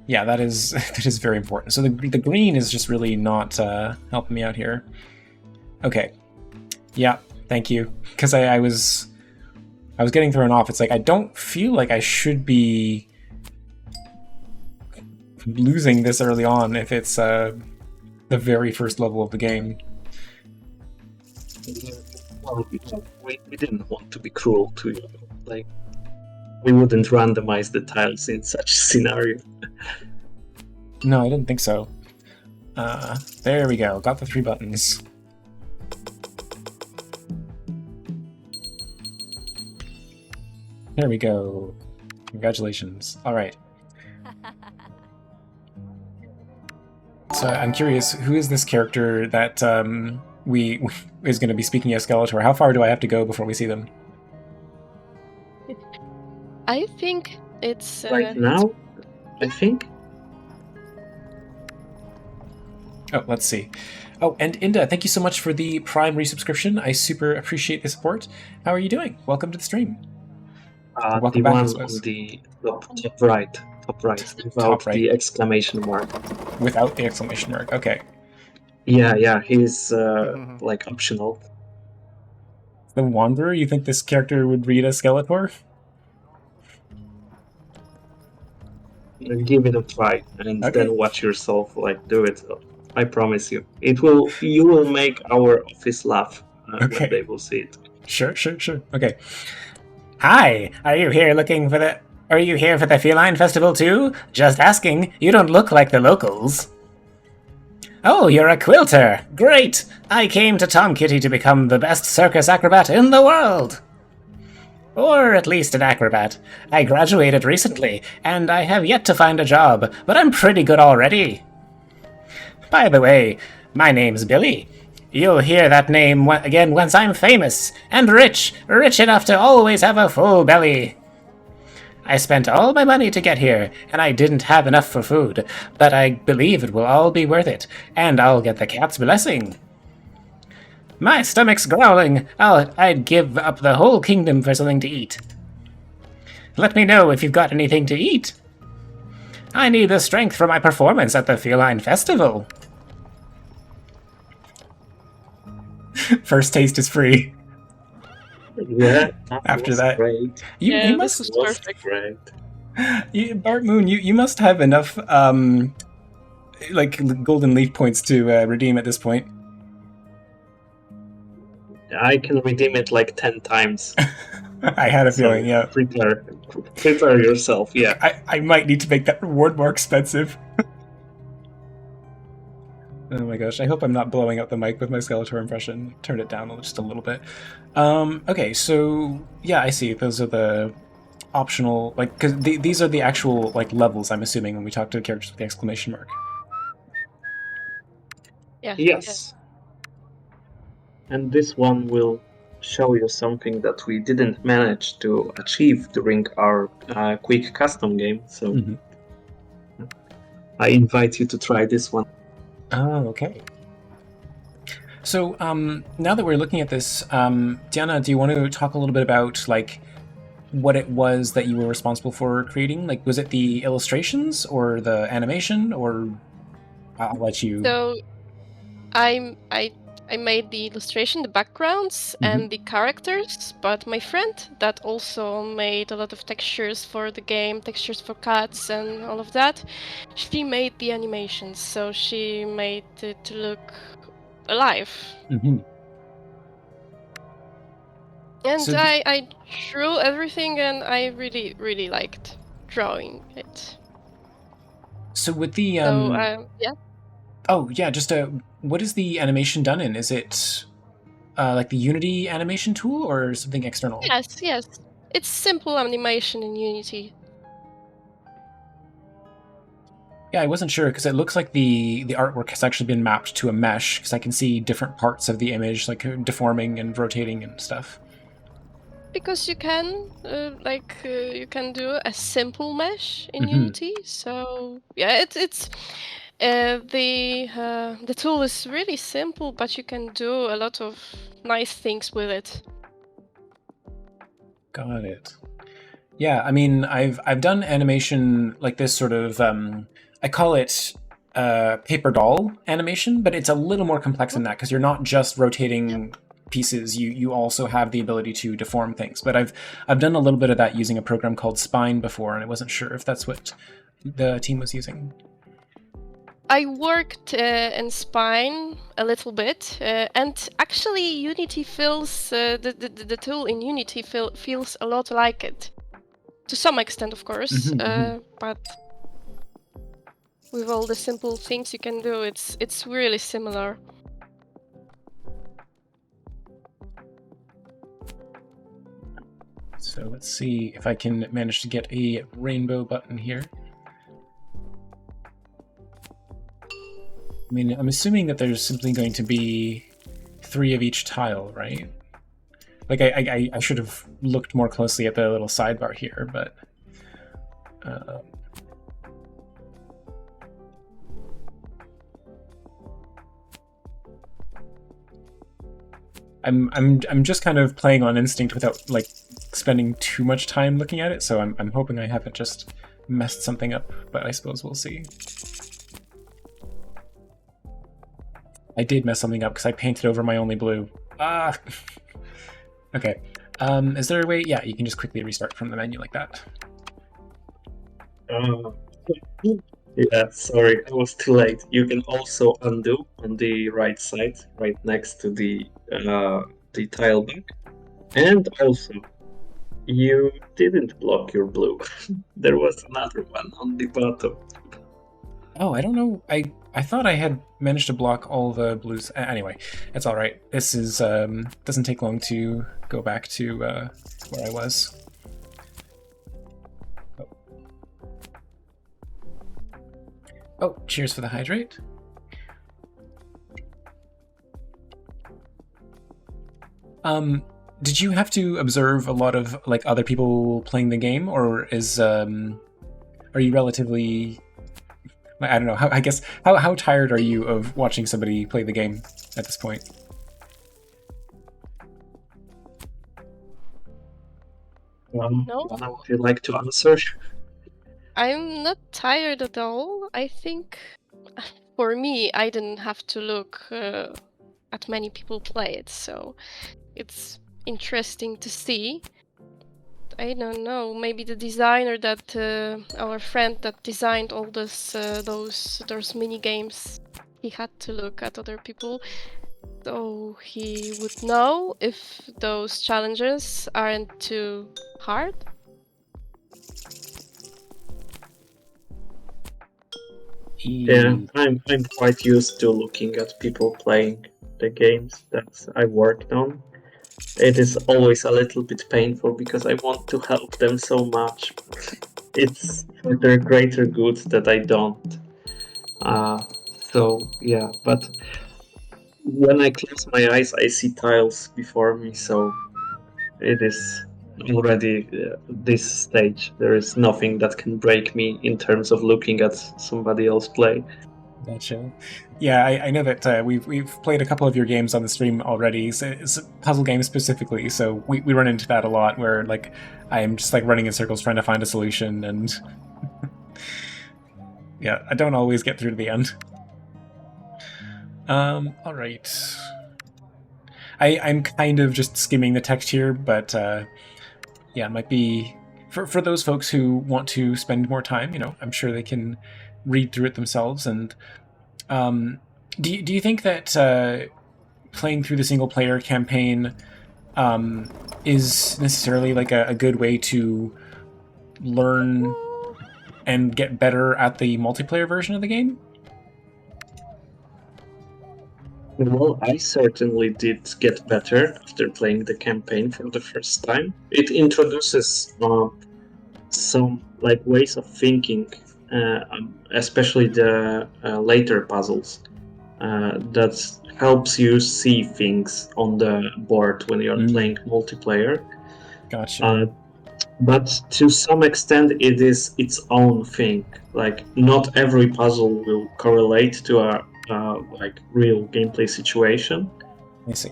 Yeah, that is very important. So the green is just really not helping me out here. Okay. Yeah, thank you. Because I was getting thrown off. It's like, I don't feel like I should be losing this early on if it's the very first level of the game. Well, we didn't want to be cruel to you. We wouldn't randomize the tiles in such a scenario. No, I didn't think so. There we go. Got the 3 buttons. There we go. Congratulations. All right. So I'm curious, who is this character that we is going to be speaking of Skeletor, how far do I have to go before we see them? I think it's Right now, I think. Oh, let's see. Oh, and Inda, thank you so much for the Prime resubscription. I super appreciate the support. How are you doing? Welcome to the stream. Welcome The back, I one suppose. on the top right, without Top right. the exclamation mark. Without the exclamation mark. Okay. Yeah, he's like optional. The Wanderer. You think this character would read as Skeletor? Give it a try, and Okay. then watch yourself like do it. I promise you, you will make our office laugh when they will see it. Sure. Okay. Hi, are you here for the Feline Festival too? Just asking, you don't look like the locals. Oh, you're a quilter! Great! I came to Tom Kitty to become the best circus acrobat in the world! Or at least an acrobat. I graduated recently, and I have yet to find a job, but I'm pretty good already. By the way, my name's Billy. You'll hear that name again once I'm famous, and rich enough to always have a full belly. I spent all my money to get here, and I didn't have enough for food, but I believe it will all be worth it, and I'll get the cat's blessing. My stomach's growling. I'd give up the whole kingdom for something to eat. Let me know if you've got anything to eat. I need the strength for my performance at the Feline Festival. First taste is free. Yeah. After that, great. You must. This was perfect. Great. Bart Moon, you must have enough like golden leaf points to redeem at this point. I can redeem it like 10 times. I had a feeling, yeah. Prepare yourself, yeah. I might need to make that reward more expensive. Oh my gosh, I hope I'm not blowing out the mic with my Skeletor impression. Turn it down just a little bit. Okay, so yeah, I see. Those are the optional, like, because these are the actual, like, levels, I'm assuming, when we talk to characters with the exclamation mark. Yeah. Yes. And this one will show you something that we didn't manage to achieve during our quick custom game, so I invite you to try this one. Oh, okay. So, now that we're looking at this, Diana, do you want to talk a little bit about, like, what it was that you were responsible for creating? Like, was it the illustrations or the animation, or I'll let you... So, I made the illustration, the backgrounds, and the characters, but my friend that also made a lot of textures for the game, textures for cats and all of that, she made the animations, so she made it to look alive. And so I drew everything, and I really, really liked drawing it. So with the... yeah. Oh, yeah, just what is the animation done in? Is it like the Unity animation tool or something external? Yes. It's simple animation in Unity. Yeah, I wasn't sure because it looks like the artwork has actually been mapped to a mesh because I can see different parts of the image like deforming and rotating and stuff. Because you can, you can do a simple mesh in Unity. So yeah, it's the tool is really simple, but you can do a lot of nice things with it. Got it. Yeah, I mean, I've done animation like this sort of I call it paper doll animation, but it's a little more complex than that because you're not just rotating pieces. You also have the ability to deform things. But I've done a little bit of that using a program called Spine before, and I wasn't sure if that's what the team was using. I worked in Spine a little bit, and actually Unity feels the tool in Unity feels a lot like it, to some extent, of course. But with all the simple things you can do, it's really similar. So let's see if I can manage to get a rainbow button here. I mean, I'm assuming that there's simply going to be 3 of each tile, right? Like, I should have looked more closely at the little sidebar here, but... I'm just kind of playing on instinct without, like, spending too much time looking at it, so I'm hoping I haven't just messed something up, but I suppose we'll see. I did mess something up because I painted over my only blue. Ah! Okay. Is there a way? Yeah, you can just quickly restart from the menu like that. Yeah, sorry, I was too late. You can also undo on the right side, right next to the tile back. And also, you didn't block your blue. There was another one on the bottom. Oh, I don't know. I thought I had managed to block all the blues. Anyway, it's all right. This is doesn't take long to go back to where I was. Oh, cheers for the hydrate. Did you have to observe a lot of like other people playing the game, or is are you relatively? I don't know. I guess how tired are you of watching somebody play the game at this point? No. Anna, would you like to answer? I'm not tired at all. I think for me, I didn't have to look at many people play it, so it's interesting to see. I don't know. Maybe the designer that our friend that designed all this those mini games, he had to look at other people, so he would know if those challenges aren't too hard. Yeah, I'm quite used to looking at people playing the games that I worked on. It is always a little bit painful because I want to help them so much. It's for their greater good that I don't. So yeah, but when I close my eyes, I see tiles before me, so it is already this stage. There is nothing that can break me in terms of looking at somebody else play. Gotcha. Yeah, I know that we've played a couple of your games on the stream already. It's puzzle games specifically, so we run into that a lot. Where like I'm just like running in circles trying to find a solution, and yeah, I don't always get through to the end. All right. I'm kind of just skimming the text here, but yeah, it might be for those folks who want to spend more time. You know, I'm sure they can read through it themselves. And do you think that playing through the single player campaign is necessarily like a good way to learn and get better at the multiplayer version of the game? Well, I certainly did get better after playing the campaign for the first time. It introduces some like ways of thinking, especially the later puzzles, that helps you see things on the board when you're playing multiplayer. Gotcha. But to some extent, it is its own thing. Like, not every puzzle will correlate to a like real gameplay situation. I see.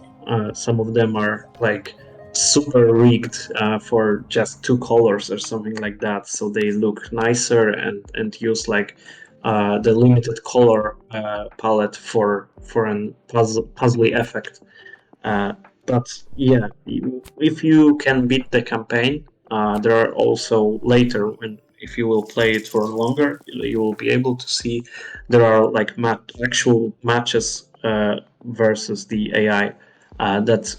Some of them are like super rigged for just 2 colors or something like that, so they look nicer and use like the limited color palette for an puzzly effect. But yeah, if you can beat the campaign, there are also later if you will play it for longer, you will be able to see there are like actual matches versus the AI that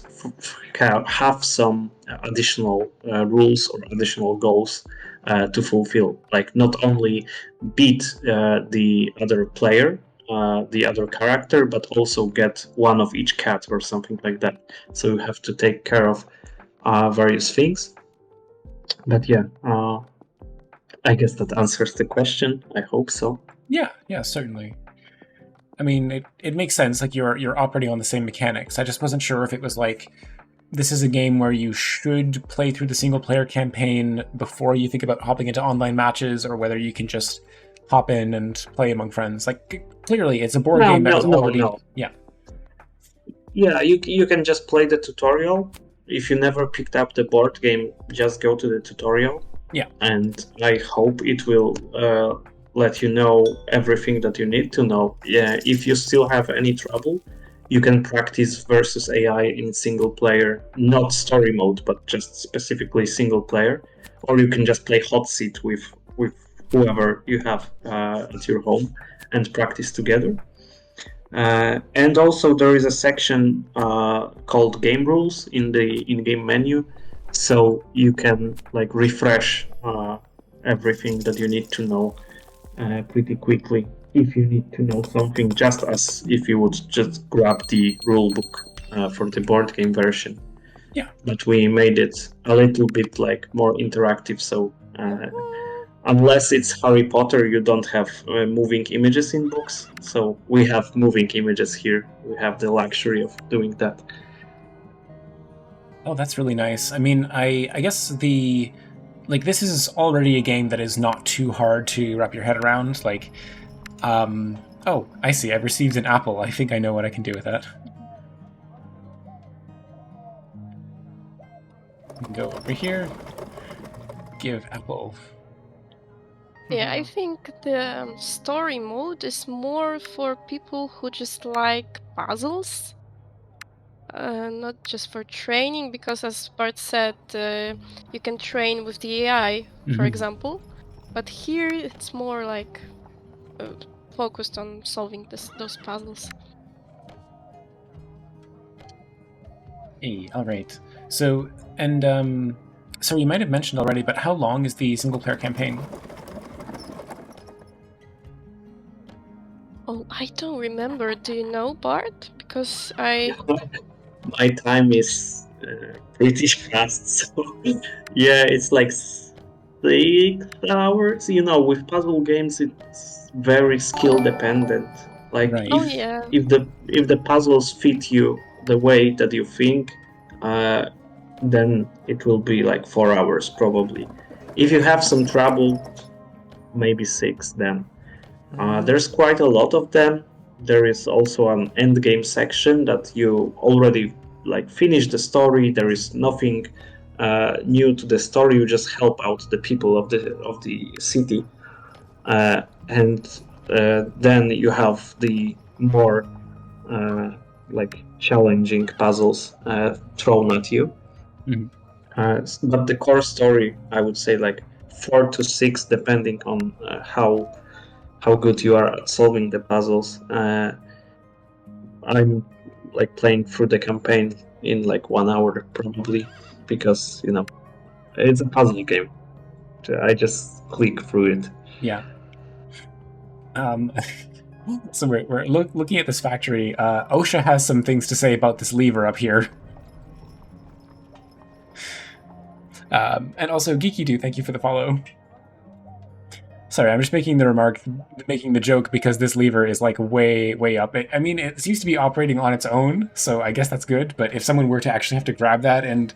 have some additional rules or additional goals to fulfill. Like not only beat the other player, the other character, but also get one of each cat or something like that. So you have to take care of various things. But yeah, I guess that answers the question. I hope so. Yeah, certainly. I mean, it makes sense. Like you're operating on the same mechanics. I just wasn't sure if it was like this is a game where you should play through the single player campaign before you think about hopping into online matches, or whether you can just hop in and play among friends. Like clearly, it's a board game that is already yeah. Yeah, you can just play the tutorial. If you never picked up the board game, just go to the tutorial. Yeah. And I hope it will let you know everything that you need to know. Yeah, if you still have any trouble, you can practice versus AI in single player, not story mode, but just specifically single player. Or you can just play hot seat with whoever you have at your home and practice together. And also there is a section called game rules in the in-game menu, so you can like refresh everything that you need to know pretty quickly if you need to know something, just as if you would just grab the rule book for the board game version. Yeah. But we made it a little bit like more interactive, so unless it's Harry Potter, you don't have moving images in books. So we have moving images here. We have the luxury of doing that. Oh, that's really nice. I mean, I guess this is already a game that is not too hard to wrap your head around. Like, oh, I see. I've received an apple. I think I know what I can do with that. Go over here. Give apple. Yeah, I think the story mode is more for people who just like puzzles, not just for training, because as Bart said, you can train with the AI, for example. But here it's more like focused on solving those puzzles. Hey, all right. So, and so you might have mentioned already, but how long is the single-player campaign? Oh, I don't remember. Do you know, Bart? Because I... My time is pretty fast, so yeah, it's like 6 hours. You know, with puzzle games, it's very skill dependent. Like Right. if the puzzles fit you the way that you think, then it will be like 4 hours probably. If you have some trouble, maybe 6 then. There's quite a lot of them. There is also an end game section that you already like finish the story. There is nothing new to the story. You just help out the people of the city, and then you have the more like challenging puzzles thrown at you. But the core story, I would say, like 4 to 6, depending on how good you are at solving the puzzles. I'm like playing through the campaign in like 1 hour probably, because you know it's a puzzle game. I just click through it. Yeah. So we're looking at this factory. OSHA has some things to say about this lever up here. And also, Geeky thank you for the follow. Sorry, I'm just making the joke because this lever is like way up. I mean, it seems to be operating on its own, so I guess that's good. But if someone were to actually have to grab that and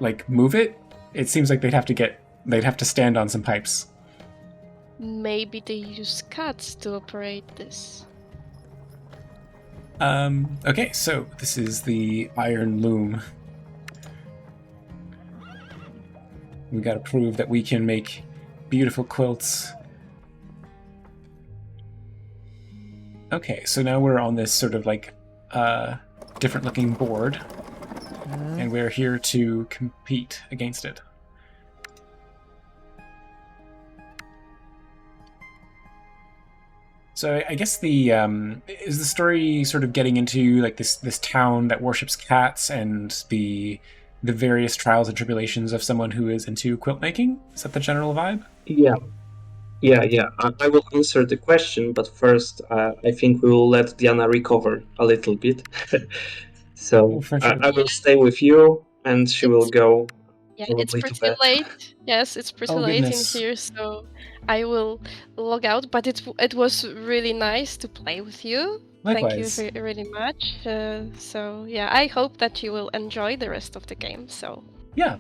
like move it, it seems like they'd have to stand on some pipes. Maybe they use cats to operate this. Okay, so this is the iron loom. We gotta prove that we can make beautiful quilts. Okay, so now we're on this sort of like different looking board, and we're here to compete against it. So I guess is the story sort of getting into like this town that worships cats and the various trials and tribulations of someone who is into quilt making? Is that the general vibe? Yeah. I will answer the question, but first, I think we will let Diana recover a little bit. So I will stay with you, and she will go. Yeah, it's pretty late. Yes, it's pretty late in here, so I will log out. But it was really nice to play with you. Likewise. Thank you very much. So yeah, I hope that you will enjoy the rest of the game. So Yeah.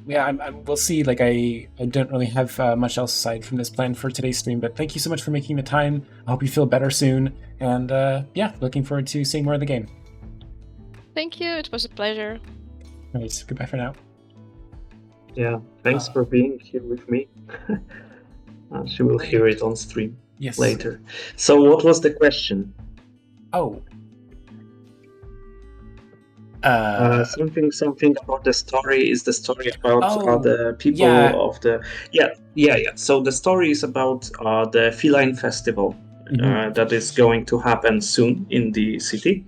We'll see. Like, I don't really have much else aside from this planned for today's stream, but thank you so much for making the time. I hope you feel better soon. And yeah, looking forward to seeing more of the game. thank you. It was a pleasure. All right. Goodbye for now. Yeah, thanks for being here with me. She will hear it on stream later. So what was the question? Oh. Something about the story. Is the story about the people of the... Yeah. So the story is about the Feline Festival that is going to happen soon in the city.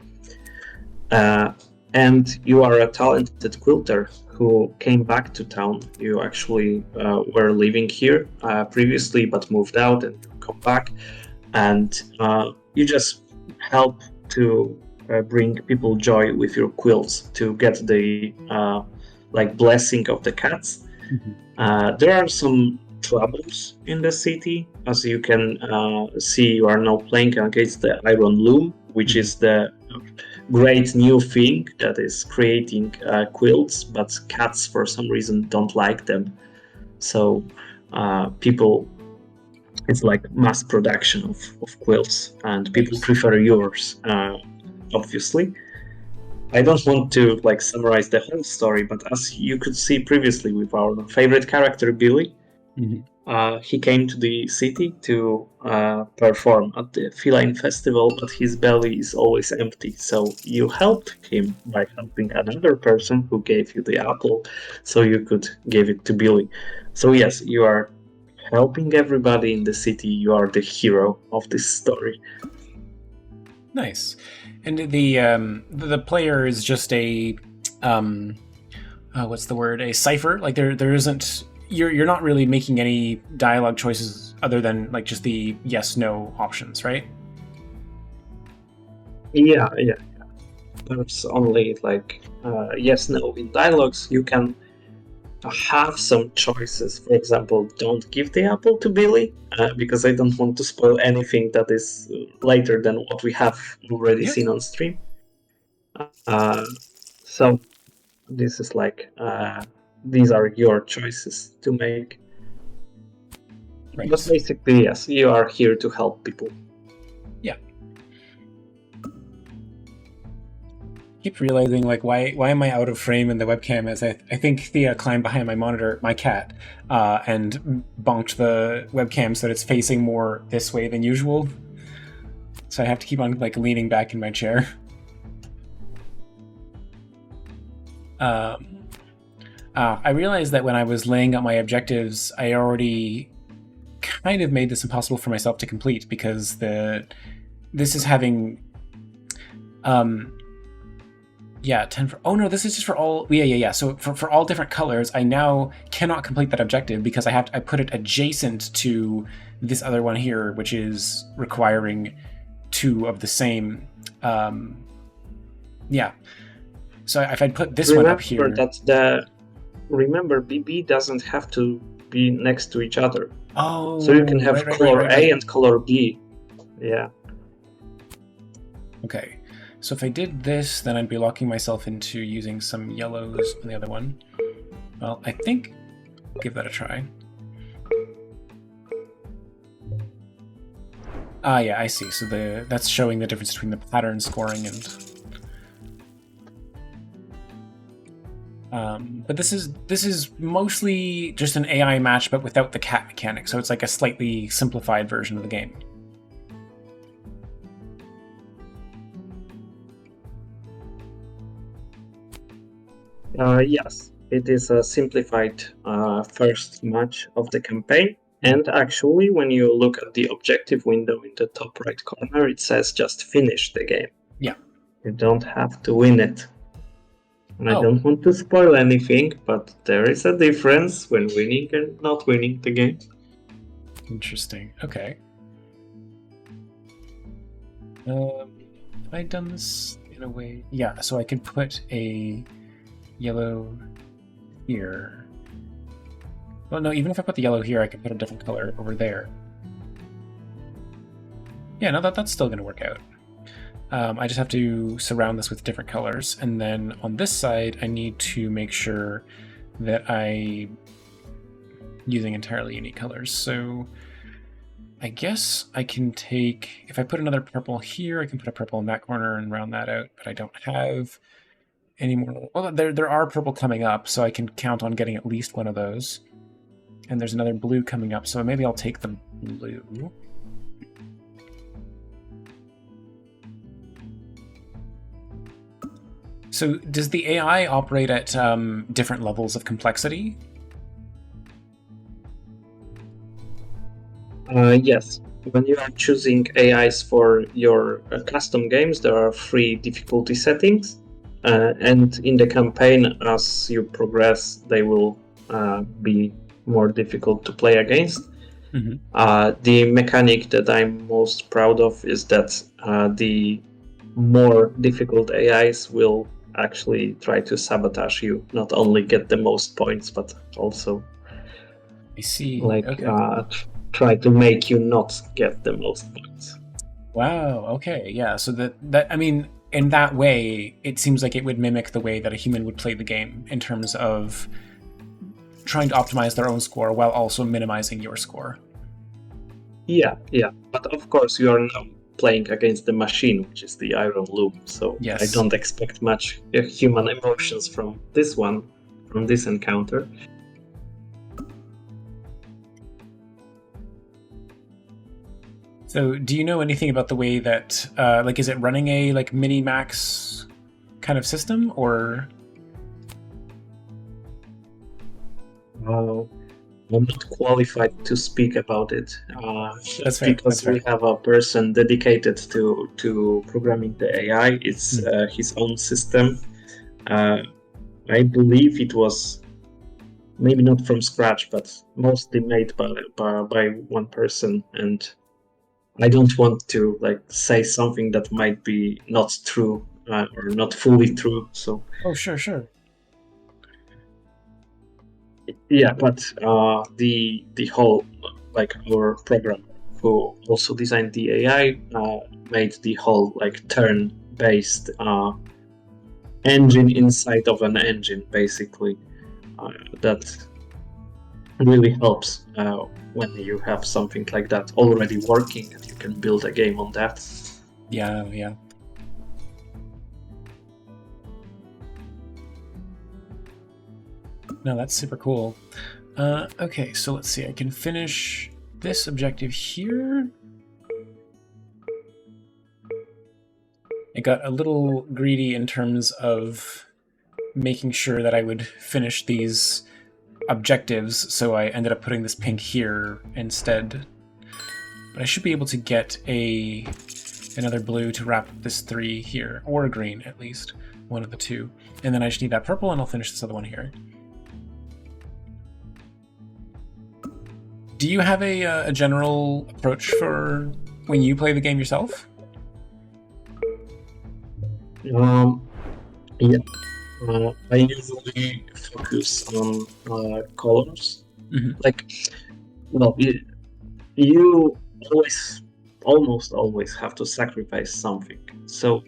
And you are a talented quilter who came back to town. You actually were living here previously, but moved out and come back. And you just help to bring people joy with your quilts to get the blessing of the cats. There are some troubles in the city. As you can see, you are now playing against the Iron Loom, which is the great new thing that is creating quilts, but cats for some reason don't like them. So people, it's like mass production of quilts, and people prefer yours, obviously. I don't want to summarize the whole story, but as you could see previously with our favorite character Billy, he came to the city to perform at the Feline Festival, but his belly is always empty. So you helped him by helping another person who gave you the apple, so you could give it to Billy. So yes, you are helping everybody in the city. You are the hero of this story. Nice. And the player is just a what's the word? A cipher. Like there isn't. You're not really making any dialogue choices other than just the yes/no options, right? Yeah. There's only yes/no in dialogues. You can have some choices. For example, don't give the apple to Billy, because I don't want to spoil anything that is later than what we have already seen on stream. So this is these are your choices to make. Right. But basically, yes, you are here to help people. Yeah. Keep realizing why am I out of frame in the webcam, as I think Thea climbed behind my monitor, my cat, and bonked the webcam so that it's facing more this way than usual. So I have to keep on leaning back in my chair. I realized that when I was laying out my objectives, I already kind of made this impossible for myself to complete, because this is having 10 for... Oh no, this is just for all... Yeah. So for all different colors, I now cannot complete that objective because I put it adjacent to this other one here, which is requiring 2 of the same... Yeah. So if I'd put this one up here... Remember, BB doesn't have to be next to each other. Oh, so you can have color A and color B. Yeah. Okay. So if I did this, then I'd be locking myself into using some yellows on the other one. Well, I think I'll give that a try. Ah, yeah, I see. So that's showing the difference between the pattern scoring and... but this is mostly just an AI match, but without the cat mechanic. So it's a slightly simplified version of the game. Yes, it is a simplified first match of the campaign. And actually, when you look at the objective window in the top right corner, it says just finish the game. Yeah. You don't have to win it. And I don't want to spoil anything, but there is a difference when winning and not winning the game. Interesting. Okay. Have I done this in a way? Yeah, so I could put a yellow here. Well, no, even if I put the yellow here, I could put a different color over there. Yeah, no, that's still going to work out. I just have to surround this with different colors. And then on this side, I need to make sure that I'm using entirely unique colors. So I guess I can take, if I put another purple here, I can put a purple in that corner and round that out, but I don't have any more. Well, there are purple coming up, so I can count on getting at least one of those. And there's another blue coming up, so maybe I'll take the blue. So does the AI operate at different levels of complexity? Yes. When you are choosing AIs for your custom games, there are 3 difficulty settings. And in the campaign, as you progress, they will be more difficult to play against. The mechanic that I'm most proud of is that the more difficult AIs will actually try to sabotage you, not only get the most points, but also I see. try to make you not get the most points. Wow. Okay. Yeah. So that I mean, in that way, it seems like it would mimic the way that a human would play the game in terms of trying to optimize their own score while also minimizing your score. Yeah. But of course, you are now playing against the machine, which is the Iron Loom. So yes. I don't expect much human emotions from this encounter. So do you know anything about the way that, is it running a mini-max kind of system, or? I'm not qualified to speak about it. That's fair. Because we have a person dedicated to programming the AI. It's his own system. I believe it was maybe not from scratch, but mostly made by one person. And I don't want to say something that might be not true or not fully true. So. Oh, sure. Yeah, but the whole our programmer who also designed the AI made the whole turn-based engine inside of an engine, basically. That really helps when you have something like that already working and you can build a game on that. Yeah. No, that's super cool. Okay, so let's see. I can finish this objective here. I got a little greedy in terms of making sure that I would finish these objectives, so I ended up putting this pink here instead. But I should be able to get another blue to wrap this 3 here, or a green at least, one of the 2. And then I just need that purple, and I'll finish this other one here. Do you have a general approach for when you play the game yourself? Yeah. I usually focus on colors. You almost always have to sacrifice something. So,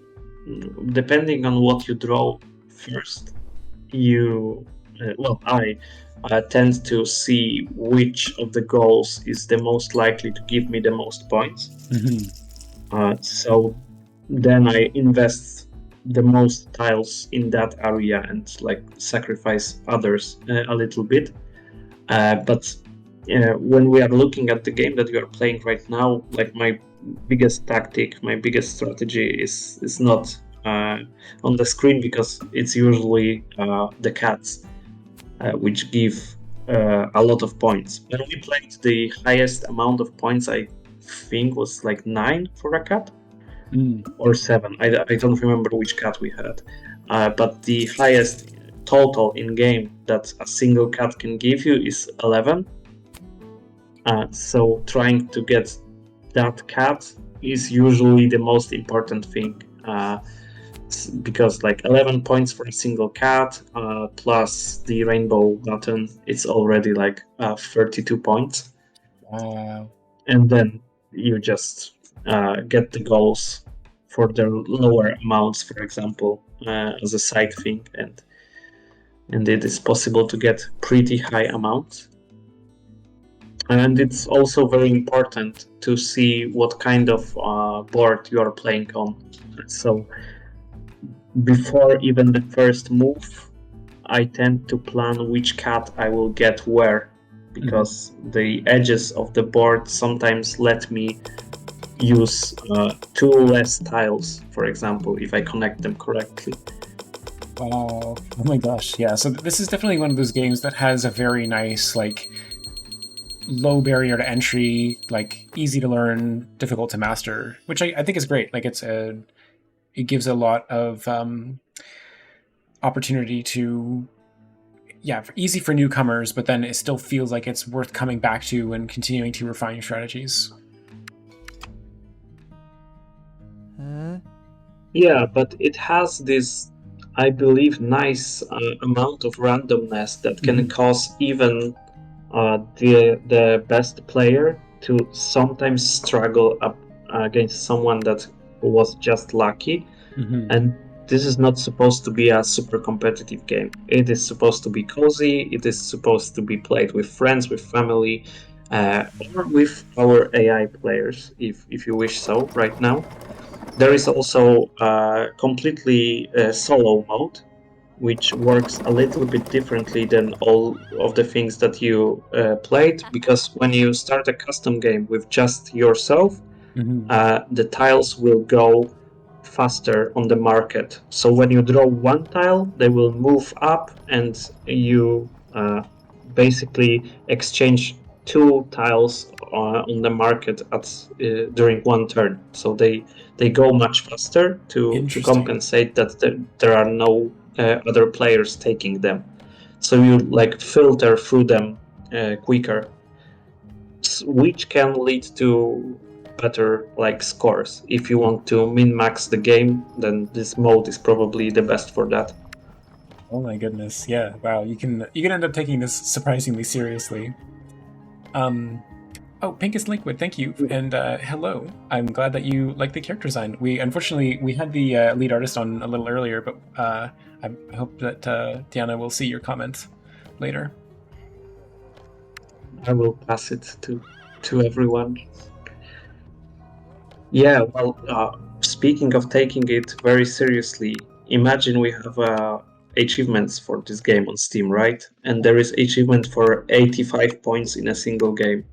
depending on what you draw first, I tend to see which of the goals is the most likely to give me the most points. So then I invest the most tiles in that area and sacrifice others a little bit. But when we are looking at the game that you are playing right now, my biggest tactic, my biggest strategy is not on the screen, because it's usually the cats. Which give a lot of points. When we played, the highest amount of points I think was 9 for a cat, or 7. I don't remember which cat we had, but the highest total in game that a single cat can give you is 11. So trying to get that cat is usually the most important thing. Because 11 points for a single cat plus the rainbow button, it's already 32 points. Wow. And then you just get the goals for their lower amounts, for example, as a side thing, and it is possible to get pretty high amounts. And it's also very important to see what kind of board you are playing on. So before even the first move, I tend to plan which cat I will get where, because the edges of the board sometimes let me use 2 less tiles, for example, if I connect them correctly. Wow. Oh my gosh, yeah. So this is definitely one of those games that has a very nice, like, low barrier to entry, like, easy to learn, difficult to master, which I think is great. Like, it gives a lot of opportunity to, yeah, easy for newcomers, but then it still feels like it's worth coming back to and continuing to refine your strategies. Yeah, but it has this, I believe, nice amount of randomness that can cause even the best player to sometimes struggle up against someone that was just lucky. And this is not supposed to be a super competitive game. It is supposed to be cozy. It is supposed to be played with friends, with family, or with our AI players, if you wish so, right now. There is also a completely solo mode, which works a little bit differently than all of the things that you played, because when you start a custom game with just yourself, the tiles will go faster on the market. So when you draw one tile, they will move up, and you basically exchange 2 tiles on the market during one turn. So they go much faster to compensate that there are no other players taking them. So you like filter through them quicker, which can lead to better like scores. If you want to min-max the game, then this mode is probably the best for that. Oh my goodness, yeah, wow, you can end up taking this surprisingly seriously. Oh, Pinkest Liquid, thank you, and hello. I'm glad that you like the character design. Unfortunately, we had the lead artist on a little earlier, but I hope that Diana will see your comment later. I will pass it to everyone. Yeah, well, speaking of taking it very seriously, imagine we have achievements for this game on Steam, right? And there is achievement for 85 points in a single game.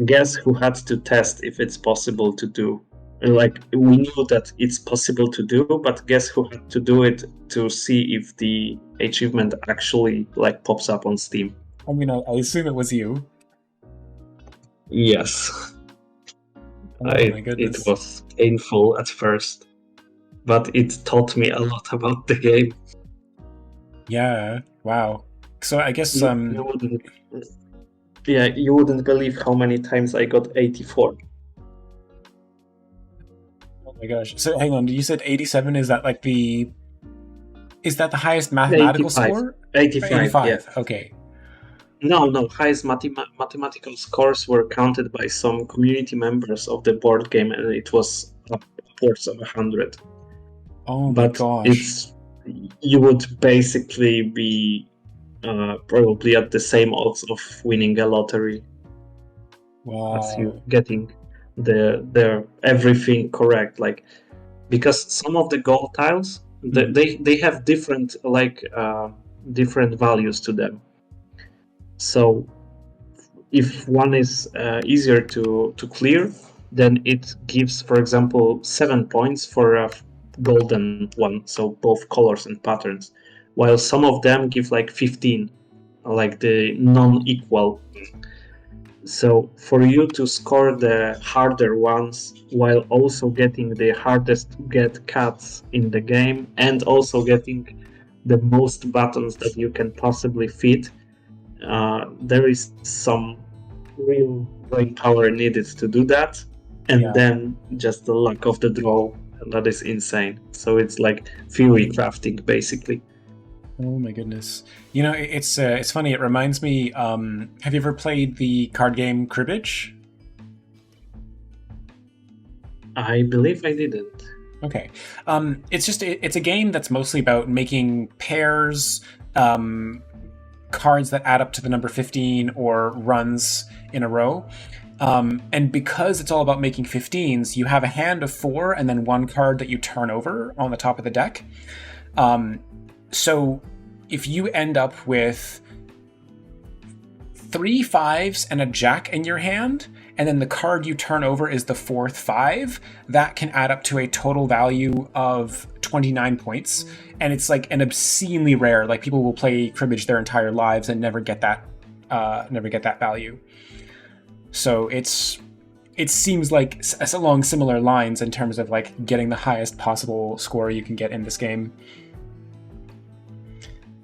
Guess who had to test if it's possible to do? Like, we knew that it's possible to do, but guess who had to do it to see if the achievement actually like pops up on Steam? I mean, I assume it was you. Yes. Oh my goodness. It was painful at first, but it taught me a lot about the game. Yeah, wow. So I guess you wouldn't believe how many times I got 84. Oh my gosh. So hang on, you said 87, is that the highest mathematical 85. score? 85, yeah. Okay. No, highest mathematical scores were counted by some community members of the board game, and it was upwards of 100. Oh my gosh. You would basically be probably at the same odds of winning a lottery. Wow. As you getting the everything correct, like, because some of the gold tiles they have different different values to them. So if one is easier to clear, then it gives, for example, 7 points for a golden one, so both colors and patterns, while some of them give like 15, like the non-equal. So for you to score the harder ones while also getting the hardest to get cats in the game and also getting the most buttons that you can possibly fit, there is some real brain power needed to do that, and then just the luck of the draw, that is insane. So it's like theory crafting, basically. Oh my goodness. You know, it's funny, it reminds me, have you ever played the card game Cribbage? I believe I didn't. Okay. It's a game that's mostly about making pairs, cards that add up to the number 15 or runs in a row. And because it's all about making 15s, you have a hand of 4 and then one card that you turn over on the top of the deck. So if you end up with 3 5s and a jack in your hand, and then the card you turn over is the 4th 5, that can add up to a total value of 29 points. And it's like an obscenely rare, like people will play cribbage their entire lives and never get that value. So it seems like along similar lines in terms of like getting the highest possible score you can get in this game.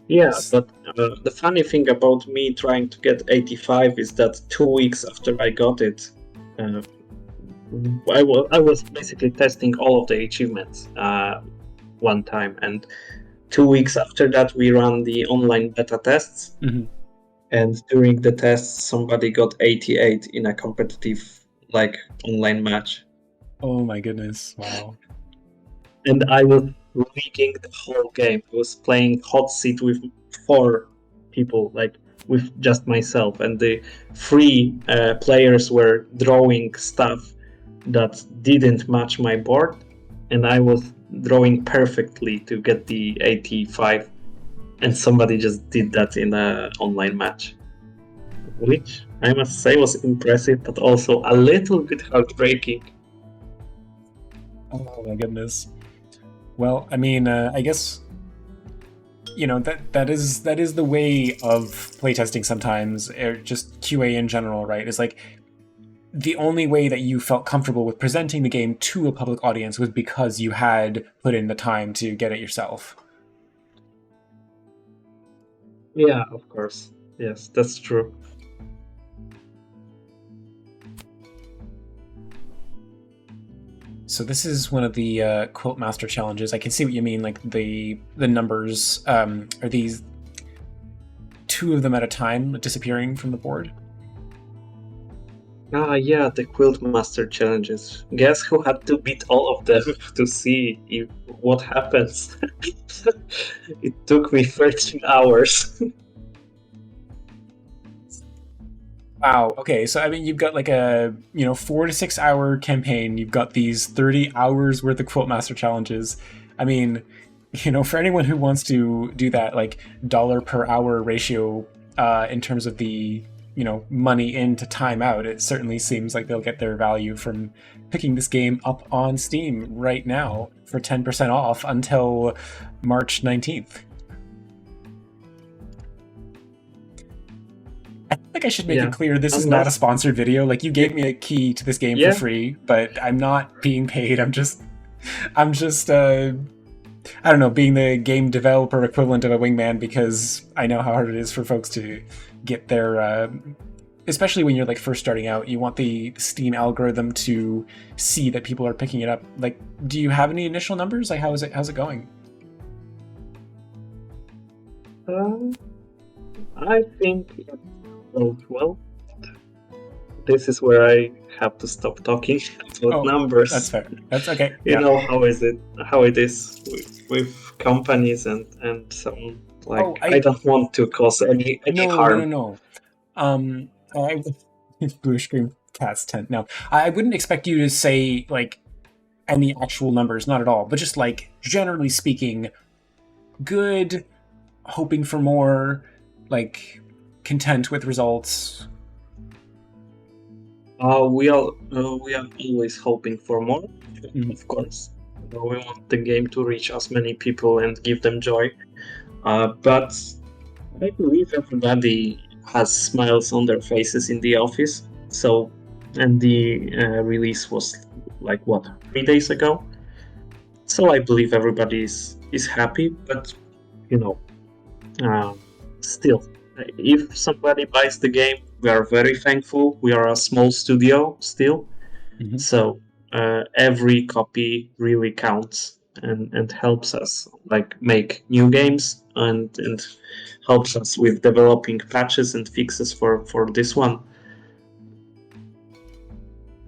Yeah, but the funny thing about me trying to get 85 is that 2 weeks after I got it, I was basically testing all of the achievements one time, and 2 weeks after that we ran the online beta tests, and during the tests somebody got 88 in a competitive like online match. Oh my goodness! Wow. And I was leading the whole game. I was playing hot seat with 4 people, like with just myself, and the 3 players were drawing stuff that didn't match my board, and I was drawing perfectly to get the 85, and somebody just did that in an online match, which I must say was impressive, but also a little bit heartbreaking. Oh my goodness. Well, I mean, I guess that is the way of playtesting sometimes, or just QA in general, right? It's like the only way that you felt comfortable with presenting the game to a public audience was because you had put in the time to get it yourself. Yeah, of course. Yes, that's true. So this is one of the Quilt Master challenges. I can see what you mean, like the numbers are these 2 of them at a time disappearing from the board. Yeah, the Quilt Master challenges. Guess who had to beat all of them to see what happens? It took me 13 hours. Wow. Okay. So I mean, you've got like a 4 to 6 hour campaign. You've got these 30 hours worth of Quilt Master challenges. I mean, for anyone who wants to do that, like dollar per hour ratio in terms of the money in to time out, it certainly seems like they'll get their value from picking this game up on Steam right now for 10% off until March 19th. I think I should make it clear this is not a sponsored video. Like, you gave me a key to this game for free, but I'm not being paid. I'm just I don't know, being the game developer equivalent of a wingman, because I know how hard it is for folks to get their especially when you're like first starting out. You want the Steam algorithm to see that people are picking it up. Like, do you have any initial numbers? Like, how's it going? I think it goes well. This is where I have to stop talking about numbers. That's fair. That's okay. You know how it is with companies and so on. Like, I don't want to cause any harm. No. Blue screen cat's tent. No, I wouldn't expect you to say like any actual numbers, not at all. But just like generally speaking, good, hoping for more, like content with results. We are always hoping for more, of course. We want the game to reach as many people and give them joy. But I believe everybody has smiles on their faces in the office. So, and the release was like 3 days ago. So I believe everybody is happy. But still, if somebody buys the game, we are very thankful. We are a small studio still, so every copy really counts and helps us like make new games and helps us with developing patches and fixes for this one.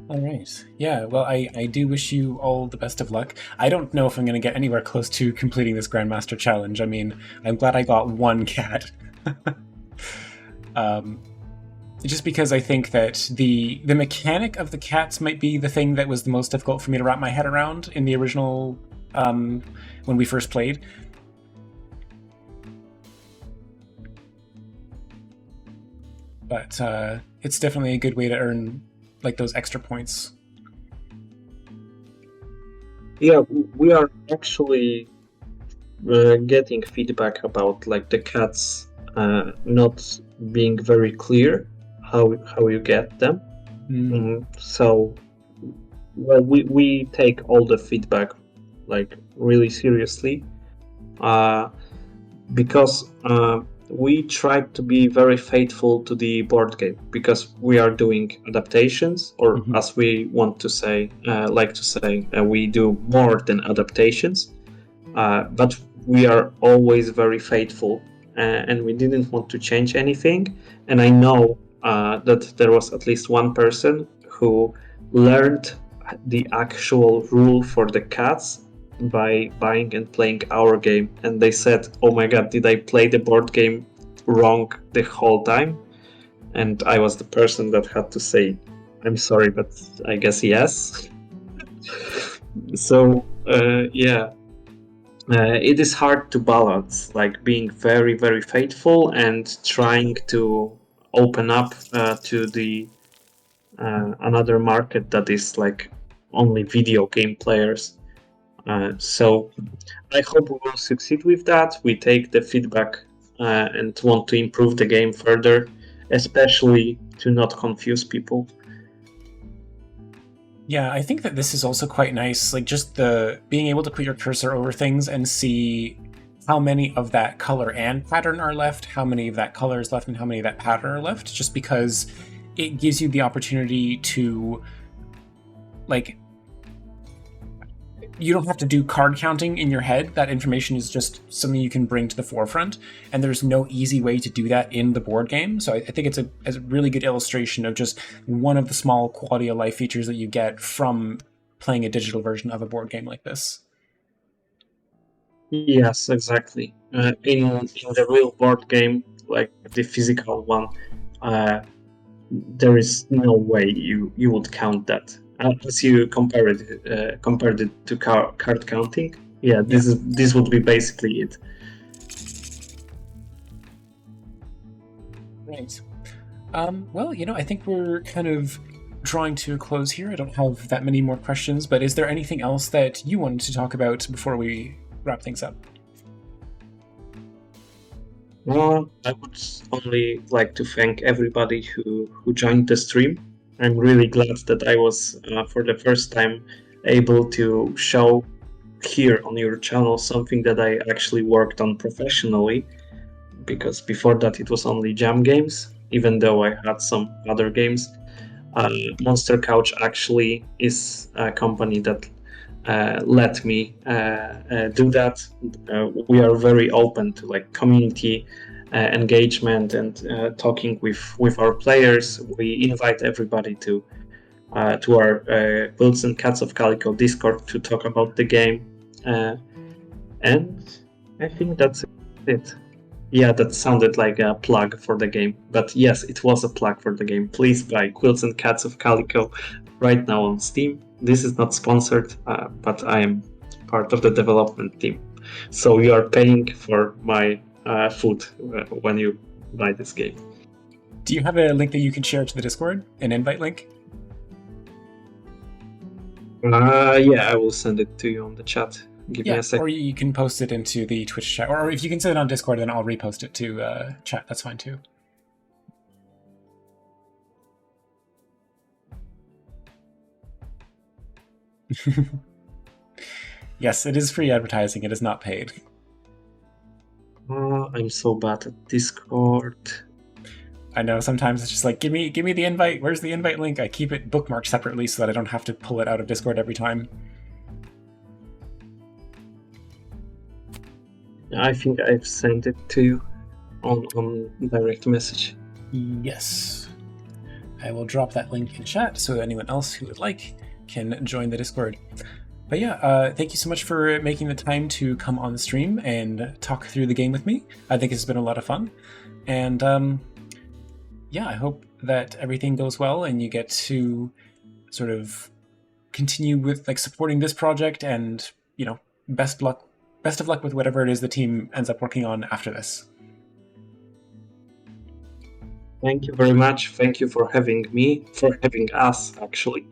All right. Yeah, well, I do wish you all the best of luck. I don't know if I'm going to get anywhere close to completing this Grandmaster Challenge. I mean, I'm glad I got one cat. um, just because I think that the mechanic of the cats might be the thing that was the most difficult for me to wrap my head around in the original when we first played. But it's definitely a good way to earn like those extra points. Yeah, we are actually getting feedback about like the cats not being very clear how you get them. So, well, we take all the feedback like really seriously, because we tried to be very faithful to the board game, because we are doing adaptations, or as we want to say, we do more than adaptations, but we are always very faithful, and we didn't want to change anything. And I know that there was at least one person who learned the actual rule for the cats by buying and playing our game, and they said, "Oh my god, did I play the board game wrong the whole time?" And I was the person that had to say, "I'm sorry, but I guess yes." So yeah, it is hard to balance, like being very, very faithful and trying to open up to the another market that is like only video game players. So I hope we will succeed with that. We take the feedback and want to improve the game further, especially to not confuse people. Yeah, I think that this is also quite nice, like just the being able to put your cursor over things and see how many of that color and pattern are left, how many of that color is left, and how many of that pattern are left, just because it gives you the opportunity to, like, you don't have to do card counting in your head. That information is just something you can bring to the forefront, and there's no easy way to do that in the board game. So I think it's a really good illustration of just one of the small quality of life features that you get from playing a digital version of a board game like this. Yes, exactly. In the real board game, like the physical one, there is no way you would count that. As you compared it to card counting, this would be basically it. Right. Well, I think we're kind of drawing to a close here. I don't have that many more questions, but is there anything else that you wanted to talk about before we wrap things up? Well, I would only like to thank everybody who joined the stream. I'm really glad that I was, for the first time, able to show here on your channel something that I actually worked on professionally, because before that it was only jam games, even though I had some other games. Monster Couch actually is a company that let me do that. We are very open to like community engagement and talking with our players. We invite everybody to our Quilts and Cats of Calico Discord to talk about the game, and I think that's it. Yeah, that sounded like a plug for the game, but yes, it was a plug for the game. Please buy Quilts and Cats of Calico right now on Steam. This is not sponsored, but I am part of the development team, so you are paying for my food when you buy this game. Do you have a link that you can share to the Discord? An invite link? Yeah, I will send it to you on the chat. Give me a second. Or you can post it into the Twitch chat. Or if you can send it on Discord, then I'll repost it to chat. That's fine too. Yes, it is free advertising. It is not paid. I'm so bad at Discord. I know, sometimes it's just like, give me the invite. Where's the invite link? I keep it bookmarked separately so that I don't have to pull it out of Discord every time. I think I've sent it to you on direct message. Yes. I will drop that link in chat so anyone else who would like can join the Discord. But yeah, thank you so much for making the time to come on the stream and talk through the game with me. I think it's been a lot of fun. And yeah, I hope that everything goes well and you get to sort of continue with like supporting this project, and best of luck with whatever it is the team ends up working on after this. Thank you very much. Thank you for having us, actually.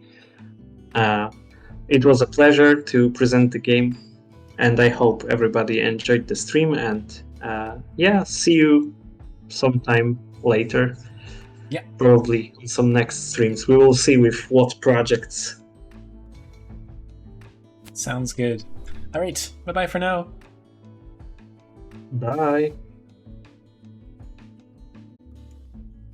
It was a pleasure to present the game, and I hope everybody enjoyed the stream, and see you sometime later. Yeah. Probably in some next streams. We will see with what projects. Sounds good. All right. Bye-bye for now. Bye.